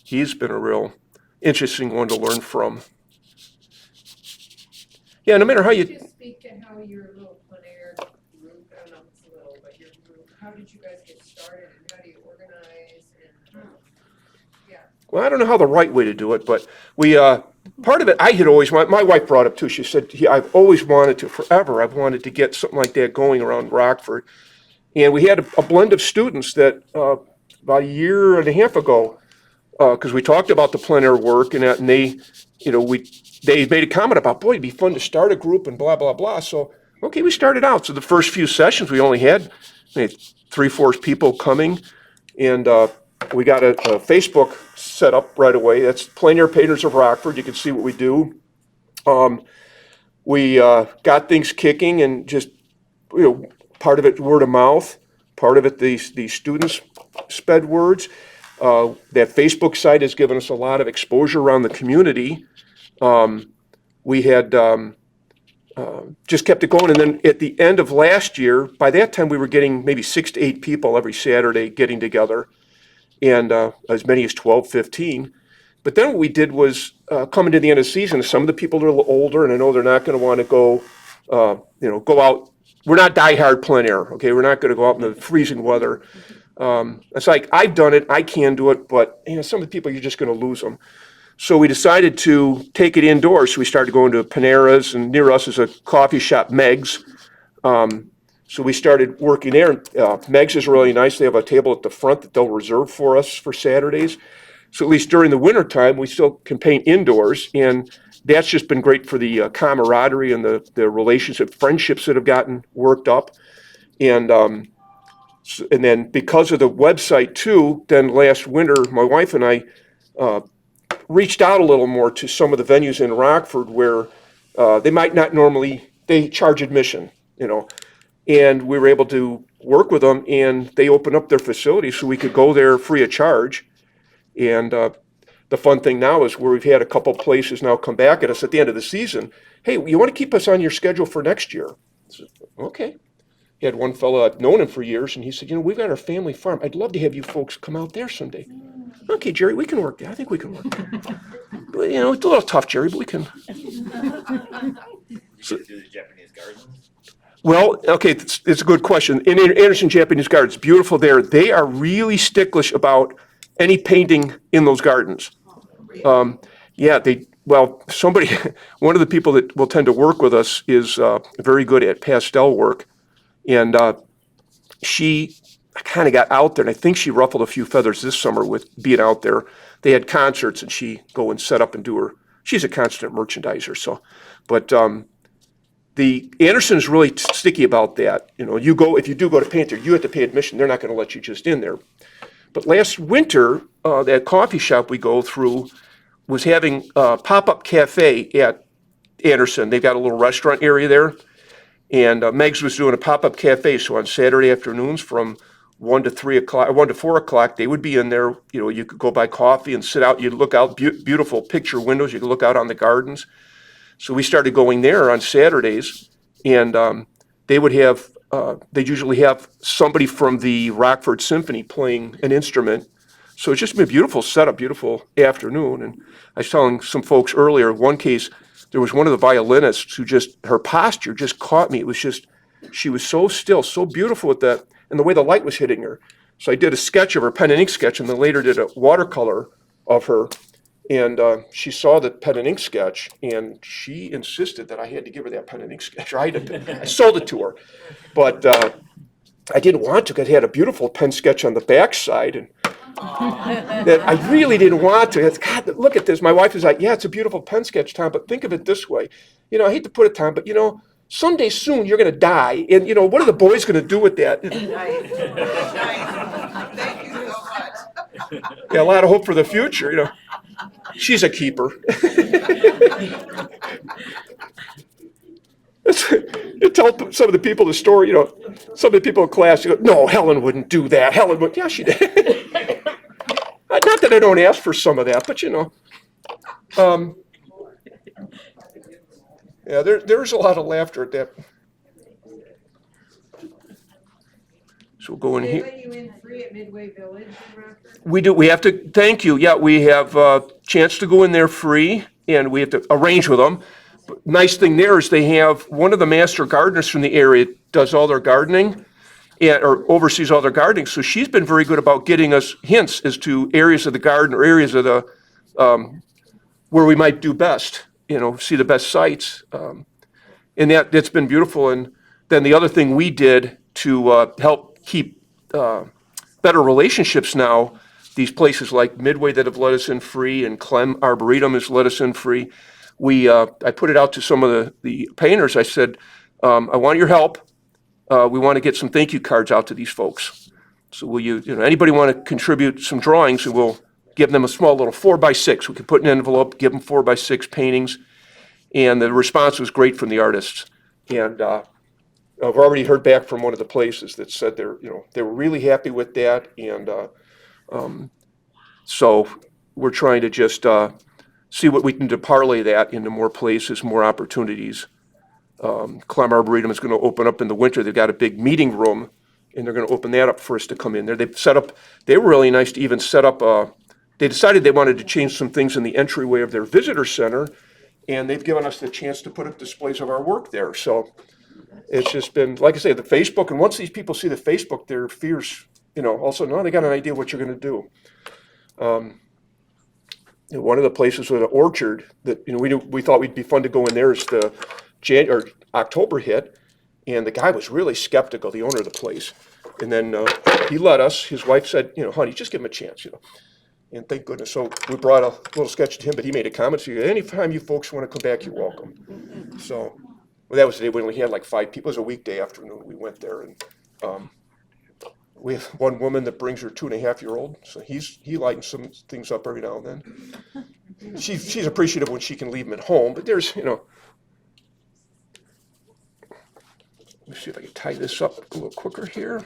he's been a real interesting one to learn from. Yeah, no matter how you. Just speak to how your little plein air group, I don't know if it's little, but your group, how did you guys get started and how do you organize and, Well, I don't know how the right way to do it, but we, part of it, I had always wanted, my wife brought up too, she said, I've always wanted to, forever, I've wanted to get something like that going around Rockford. And we had a blend of students that about a year and a half ago because we talked about the plein air work and that, and they, they made a comment about, boy, it'd be fun to start a group and blah, blah, blah. So, okay, we started out. So the first few sessions, we only had 3/4 people coming, and we got a Facebook set up right away. That's Plein Air Painters of Rockford. You can see what we do. We got things kicking, and just, part of it word of mouth, part of it the students sped words. That Facebook site has given us a lot of exposure around the community. We had just kept it going, and then at the end of last year, by that time we were getting maybe 6 to 8 people every Saturday getting together, and as many as 12, 15. But then what we did was, coming to the end of the season, some of the people are a little older, and I know they're not going to want to go, go out. We're not diehard plein air, okay? We're not going to go out in the freezing weather. It's like, I've done it, I can do it, but some of the people, you're just going to lose them. So we decided to take it indoors. So we started going to Panera's, and near us is a coffee shop, Meg's. So we started working there. Meg's is really nice. They have a table at the front that they'll reserve for us for Saturdays. So at least during the winter time, we still can paint indoors, and that's just been great for the camaraderie and the relationship, friendships that have gotten worked up. And then because of the website too, then last winter, my wife and I reached out a little more to some of the venues in Rockford where they might not normally, they charge admission, and we were able to work with them, and they opened up their facility so we could go there free of charge. And the fun thing now is where we've had a couple places now come back at us at the end of the season. Hey, you want to keep us on your schedule for next year? I said, okay. He had one fellow, I've known him for years, and he said, we've got our family farm. I'd love to have you folks come out there someday. Okay, Jerry, we can work there. I think we can work there. But, it's a little tough, Jerry, but we can. So, do the Japanese gardens? Well, okay, it's a good question. In Anderson Japanese Gardens, beautiful there. They are really sticklish about any painting in those gardens. Somebody, one of the people that will tend to work with us is very good at pastel work. And she kind of got out there, and I think she ruffled a few feathers this summer with being out there. They had concerts, and she go and set up and do her. She's a constant merchandiser, so. But the Anderson is really sticky about that. If you do go to paint there, you have to pay admission. They're not going to let you just in there. But last winter, that coffee shop we go through was having a pop-up cafe at Anderson. They've got a little restaurant area there. And Meg's was doing a pop-up cafe. So on Saturday afternoons from 1 to 4 o'clock, they would be in there. You could go buy coffee and sit out. You'd look out, beautiful picture windows. You could look out on the gardens. So we started going there on Saturdays. And they'd usually have somebody from the Rockford Symphony playing an instrument. So it's just been a beautiful setup, beautiful afternoon. And I was telling some folks earlier, one case, there was one of the violinists who her posture just caught me. It was just, she was so still, so beautiful with that, and the way the light was hitting her. So I did a sketch of her, pen and ink sketch, and then later did a watercolor of her. And she saw the pen and ink sketch, and she insisted that I had to give her that pen and ink sketch. I sold it to her, but I didn't want to because it had a beautiful pen sketch on the backside, and that I really didn't want to. God, look at this. My wife is like, yeah, it's a beautiful pen sketch, Tom, but think of it this way. I hate to put it, Tom, but someday soon you're going to die, and what are the boys going to do with that? Nice. Thank you so much. Yeah, a lot of hope for the future. She's a keeper. You tell some of the people the story, some of the people in class, no, Helen wouldn't do that. Helen would, yeah, she did. Not that I don't ask for some of that, but yeah, there's a lot of laughter at that. So we'll go in They here. let you in free at Midway Village in Rockford? We do. We have to, thank you. Yeah, we have a chance to go in there free, and we have to arrange with them. But nice thing there is they have one of the master gardeners from the area does all their gardening, or oversees all their gardening. So she's been very good about getting us hints as to areas of the garden or areas of the where we might do best. See the best sites, and that's been beautiful. And then the other thing we did to help keep better relationships now, these places like Midway that have let us in free, and Clem Arboretum has let us in free. I put it out to some of the painters. I said, I want your help. We want to get some thank you cards out to these folks. So will anybody want to contribute some drawings, and we'll give them a small little 4x6. We can put in an envelope, give them 4x6 paintings. And the response was great from the artists. And I've already heard back from one of the places that said they were really happy with that. And so we're trying to just see what we can do to parlay that into more places, more opportunities. Clem Arboretum is going to open up in the winter. They've got a big meeting room, and they're going to open that up for us to come in there. They were really nice to even set up they decided they wanted to change some things in the entryway of their visitor center, and they've given us the chance to put up displays of our work there. So it's just been, like I say, the Facebook, and once these people see the Facebook, their fears, also, no, they got an idea what you're going to do. One of the places with an orchard that, we thought we'd be fun to go in there is the October hit, and the guy was really skeptical, the owner of the place. And then he let us. His wife said, honey, just give him a chance, And thank goodness. So we brought a little sketch to him, but he made a comment. So anytime you folks want to come back, you're welcome. So that was the day we only had like 5 people. It was a weekday afternoon we went there. And we have one woman that brings her 2.5-year-old. So he lightens some things up every now and then. She's appreciative when she can leave him at home. But there's, let me see if I can tie this up a little quicker here.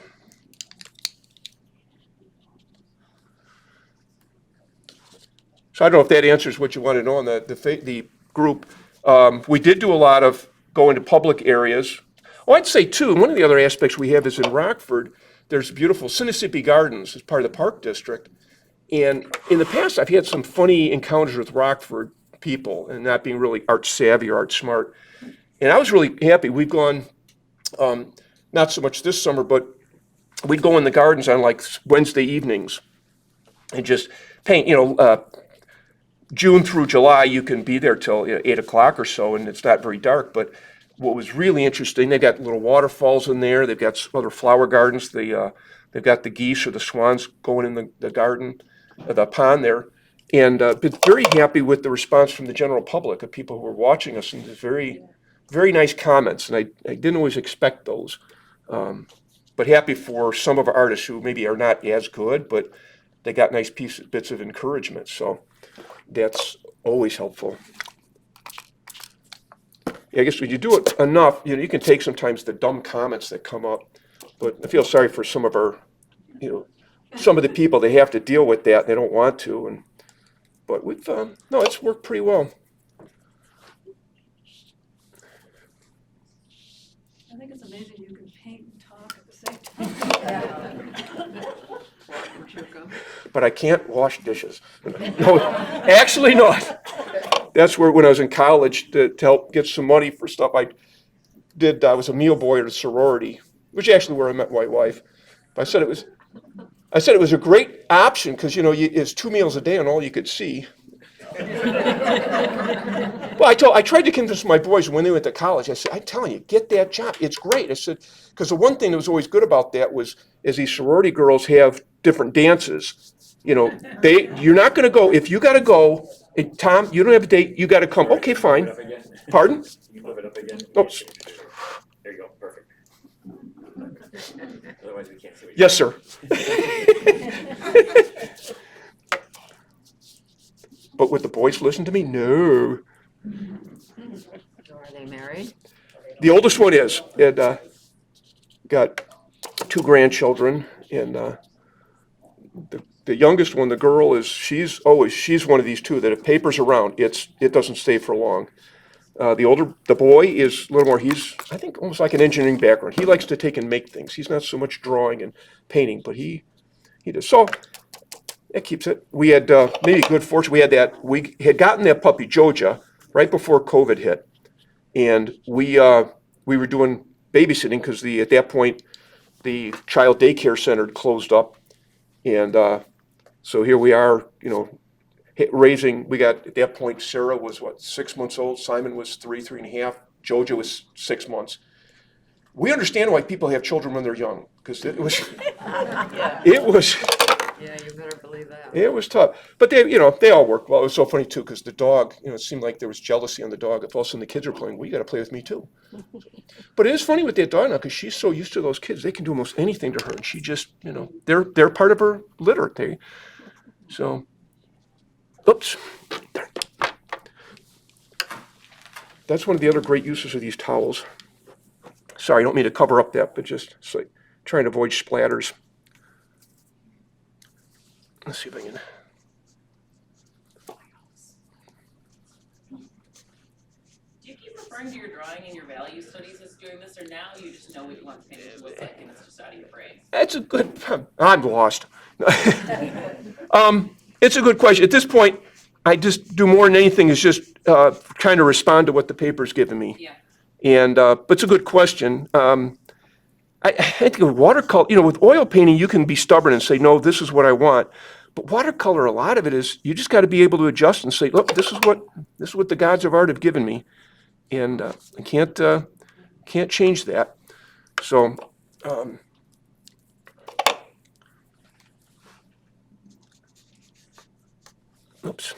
So I don't know if that answers what you want to know on the group. We did do a lot of going to public areas. Oh, I'd say too, one of the other aspects we have is in Rockford, there's beautiful Sinisippi Gardens as part of the Park District. And in the past, I've had some funny encounters with Rockford people and not being really art savvy or art smart. And I was really happy. We've gone, not so much this summer, but we'd go in the gardens on like Wednesday evenings and just paint, June through July, you can be there till 8 o'clock or so, and it's not very dark. But what was really interesting, they've got little waterfalls in there. They've got some other flower gardens. They've got the geese or the swans going in the garden, the pond there. And been very happy with the response from the general public of people who were watching us, and very, very nice comments. And I didn't always expect those. But happy for some of our artists who maybe are not as good, but they got nice bits of encouragement. So that's always helpful. Yeah, I guess when you do it enough, you can take sometimes the dumb comments that come up. But I feel sorry for some of our, some of the people, they have to deal with that. They don't want to. But we've, it's worked pretty well. I think it's amazing you can paint and talk at the same time. But I can't wash dishes. No, actually not. That's where, when I was in college, to help get some money for stuff, I was a meal boy at a sorority, which is actually where I met my wife. But I said it was a great option because, it's 2 meals a day and all you could see. Well, I tried to convince my boys when they went to college. I said, I'm telling you, get that job. It's great. I said, because the one thing that was always good about that was, as these sorority girls have different dances, you're not going to go. If you got to go, Tom, you don't have a date. You got to come. Okay, fine. Pardon? You move it up again. Oops. There you go, perfect. Otherwise we can't see what you're Yes, sir. But would the boys listen to me? No. So are they married? The oldest one is, and got 2 grandchildren, and the youngest one, the girl, she's one of these 2 that if paper's around, it doesn't stay for long. The boy is a little more, he's, I think, almost like an engineering background. He likes to take and make things. He's not so much drawing and painting, but he does. So that keeps it. We had maybe good fortune. We had gotten that puppy, Joja, right before COVID hit. And we were doing babysitting because at that point, the child daycare center had closed up. And so here we are, raising, we got, at that point, Sarah was 6 months old, Simon was 3.5, Joja was 6 months. We understand why people have children when they're young, because it was Yeah, you better believe that. It was tough, but they all worked well. It was so funny too, because the dog, it seemed like there was jealousy on the dog. If all of a sudden the kids are playing, well, you got to play with me too. But it is funny with that dog now, because she's so used to those kids. They can do almost anything to her, and she just, they're part of her litter. So, oops. That's one of the other great uses of these towels. Sorry, I don't mean to cover up that, but just it's like trying to avoid splatters. Let's see if I can. Do you keep referring to your drawing and your value studies as doing this, or now you just know what you want to paint it look like and it's just out of your brain? That's a good. I'm lost. It's a good question. At this point, I just do more than anything is just trying to respond to what the paper's given me. Yeah. And but it's a good question. I think with watercolor, with oil painting, you can be stubborn and say, no, this is what I want. But watercolor, a lot of it is you just got to be able to adjust and say, look, this is what the gods of art have given me, and I can't change that. So. Oops.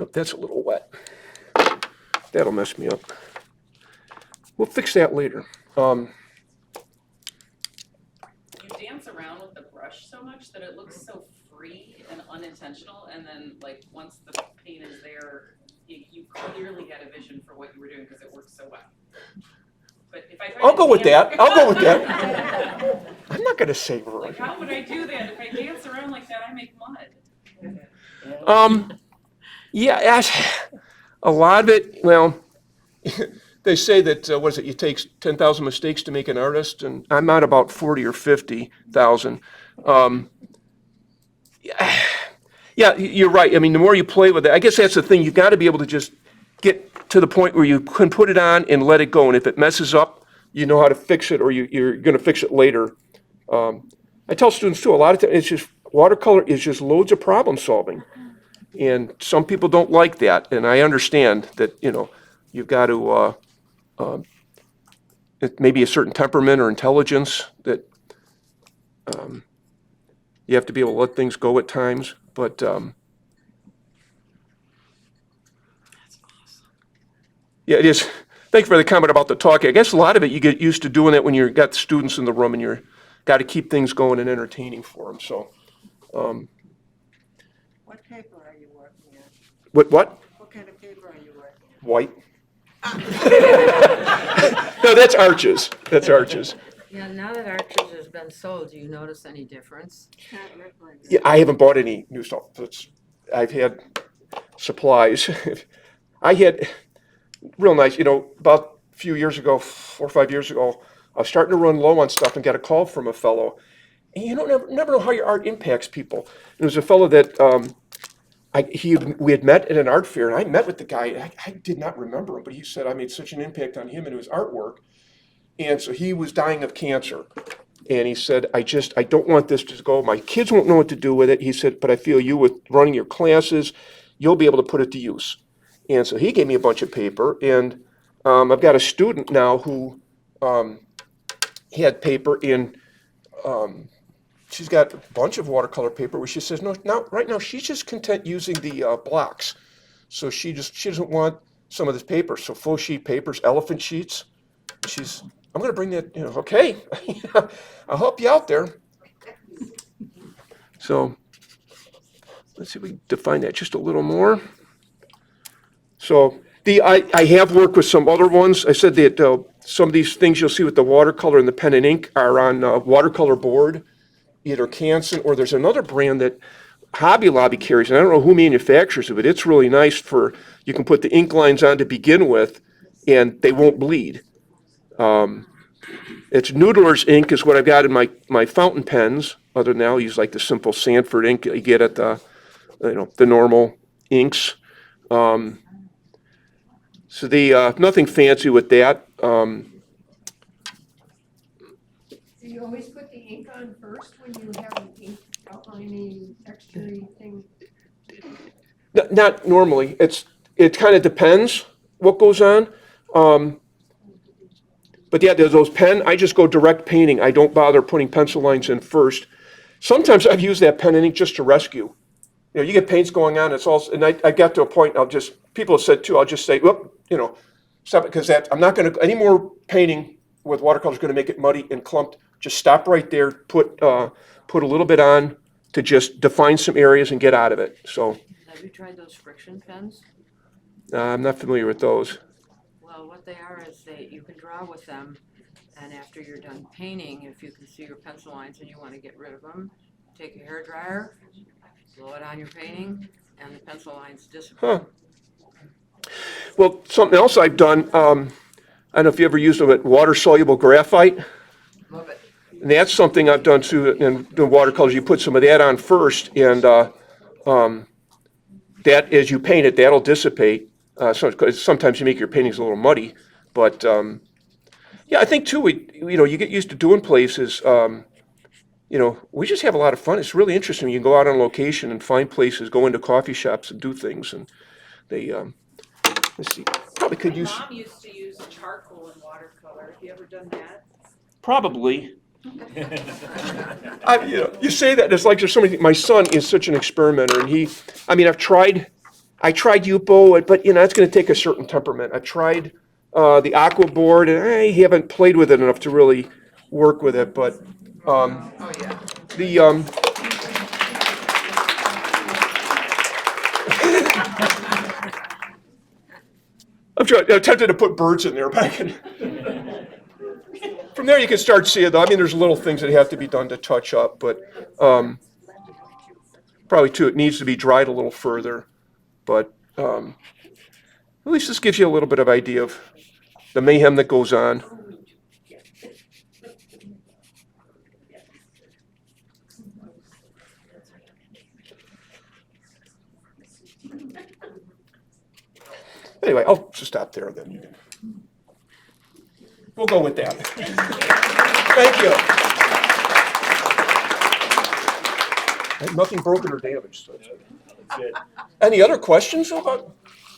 Oh, that's a little wet. That'll mess me up. We'll fix that later. You dance around with the brush so much that it looks so free and unintentional, and then like once the paint is there, you clearly had a vision for what you were doing because it works so well. But if I try I'll to go with dance- that. I'll go with that. I'm not going to say Like, how would I do that? If I dance around like that, I make mud. Yeah, a lot of it, well, they say that, it takes 10,000 mistakes to make an artist, and I'm at about 40 or 50,000. Yeah, you're right. I mean, the more you play with it, I guess that's the thing. You've got to be able to just get to the point where you can put it on and let it go. And if it messes up, you know how to fix it, or you're going to fix it later. I tell students, too, a lot of times, it's just watercolor is just loads of problem solving. And some people don't like that, and I understand that, you've got to, it may be a certain temperament or intelligence that you have to be able to let things go at times, but yeah, it is. Thank you for the comment about the talking. I guess a lot of it, you get used to doing it when you've got students in the room and you're got to keep things going and entertaining for them, so. What paper are you working on? What? What kind of paper are you working on? White? No, that's Arches. That's Arches. Yeah, now that Arches has been sold, do you notice any difference? Not really. Yeah, I haven't bought any new stuff. I've had supplies. I had real nice, about a few years ago, 4 or 5 years ago, I was starting to run low on stuff and got a call from a fellow. And you don't never know how your art impacts people. And it was a fellow that we had met at an art fair, and I met with the guy. I did not remember him, but he said I made such an impact on him and his artwork. And so he was dying of cancer. And he said, I don't want this to go. My kids won't know what to do with it. He said, but I feel you with running your classes, you'll be able to put it to use. And so he gave me a bunch of paper. And I've got a student now who had paper in, she's got a bunch of watercolor paper where she says, right now she's just content using the blocks. So she doesn't want some of this paper. So full sheet papers, elephant sheets. I'm going to bring that, okay, I'll help you out there. So let's see if we can define that just a little more. So I have worked with some other ones. I said that some of these things you'll see with the watercolor and the pen and ink are on watercolor board, either Canson, or there's another brand that Hobby Lobby carries, and I don't know who manufactures it, but it's really nice you can put the ink lines on to begin with, and they won't bleed. It's Noodler's ink is what I've got in my fountain pens. Other than that, I'll use like the simple Sanford ink you get at the normal inks. So nothing fancy with that. So you always put the ink on first when you have an ink outlining texture thing? Not normally, it kind of depends what goes on. But yeah, there's those pen, I just go direct painting, I don't bother putting pencil lines in first. Sometimes I've used that pen and ink just to rescue. You know, you get paints going on, it's all, and I got to a point, people have said too, I'll just say, whoop, stop it, because I'm not gonna, any more painting with watercolor is gonna make it muddy and clumped. Just stop right there, put a little bit on to just define some areas and get out of it, so. Have you tried those friction pens? I'm not familiar with those. Well, what they are is you can draw with them, and after you're done painting, if you can see your pencil lines and you want to get rid of them, take a hairdryer, blow it on your painting, and the pencil lines disappear. Huh. Well, something else I've done, I don't know if you ever used them, water-soluble graphite. Love it. And that's something I've done too in the watercolors. You put some of that on first, and that, as you paint it, that'll dissipate. Sometimes you make your paintings a little muddy, but yeah, I think too, you get used to doing places. We just have a lot of fun. It's really interesting. You can go out on location and find places, go into coffee shops and do things, and they let's see, probably could use. My mom used to use charcoal in watercolor. Have you ever done that? Probably. You say that, it's like there's so many. My son is such an experimenter, and I tried Yupo, but it's going to take a certain temperament. I tried the aqua board, and I haven't played with it enough to really work with it. But the I'm tempted to put birds in there, but I can. From there, you can start seeing, though. I mean, there's little things that have to be done to touch up, but probably too, it needs to be dried a little further. But at least this gives you a little bit of idea of the mayhem that goes on. Anyway, I'll just stop there then. We'll go with that. Thank you. Nothing broken or damaged. So that's good. Any other questions about?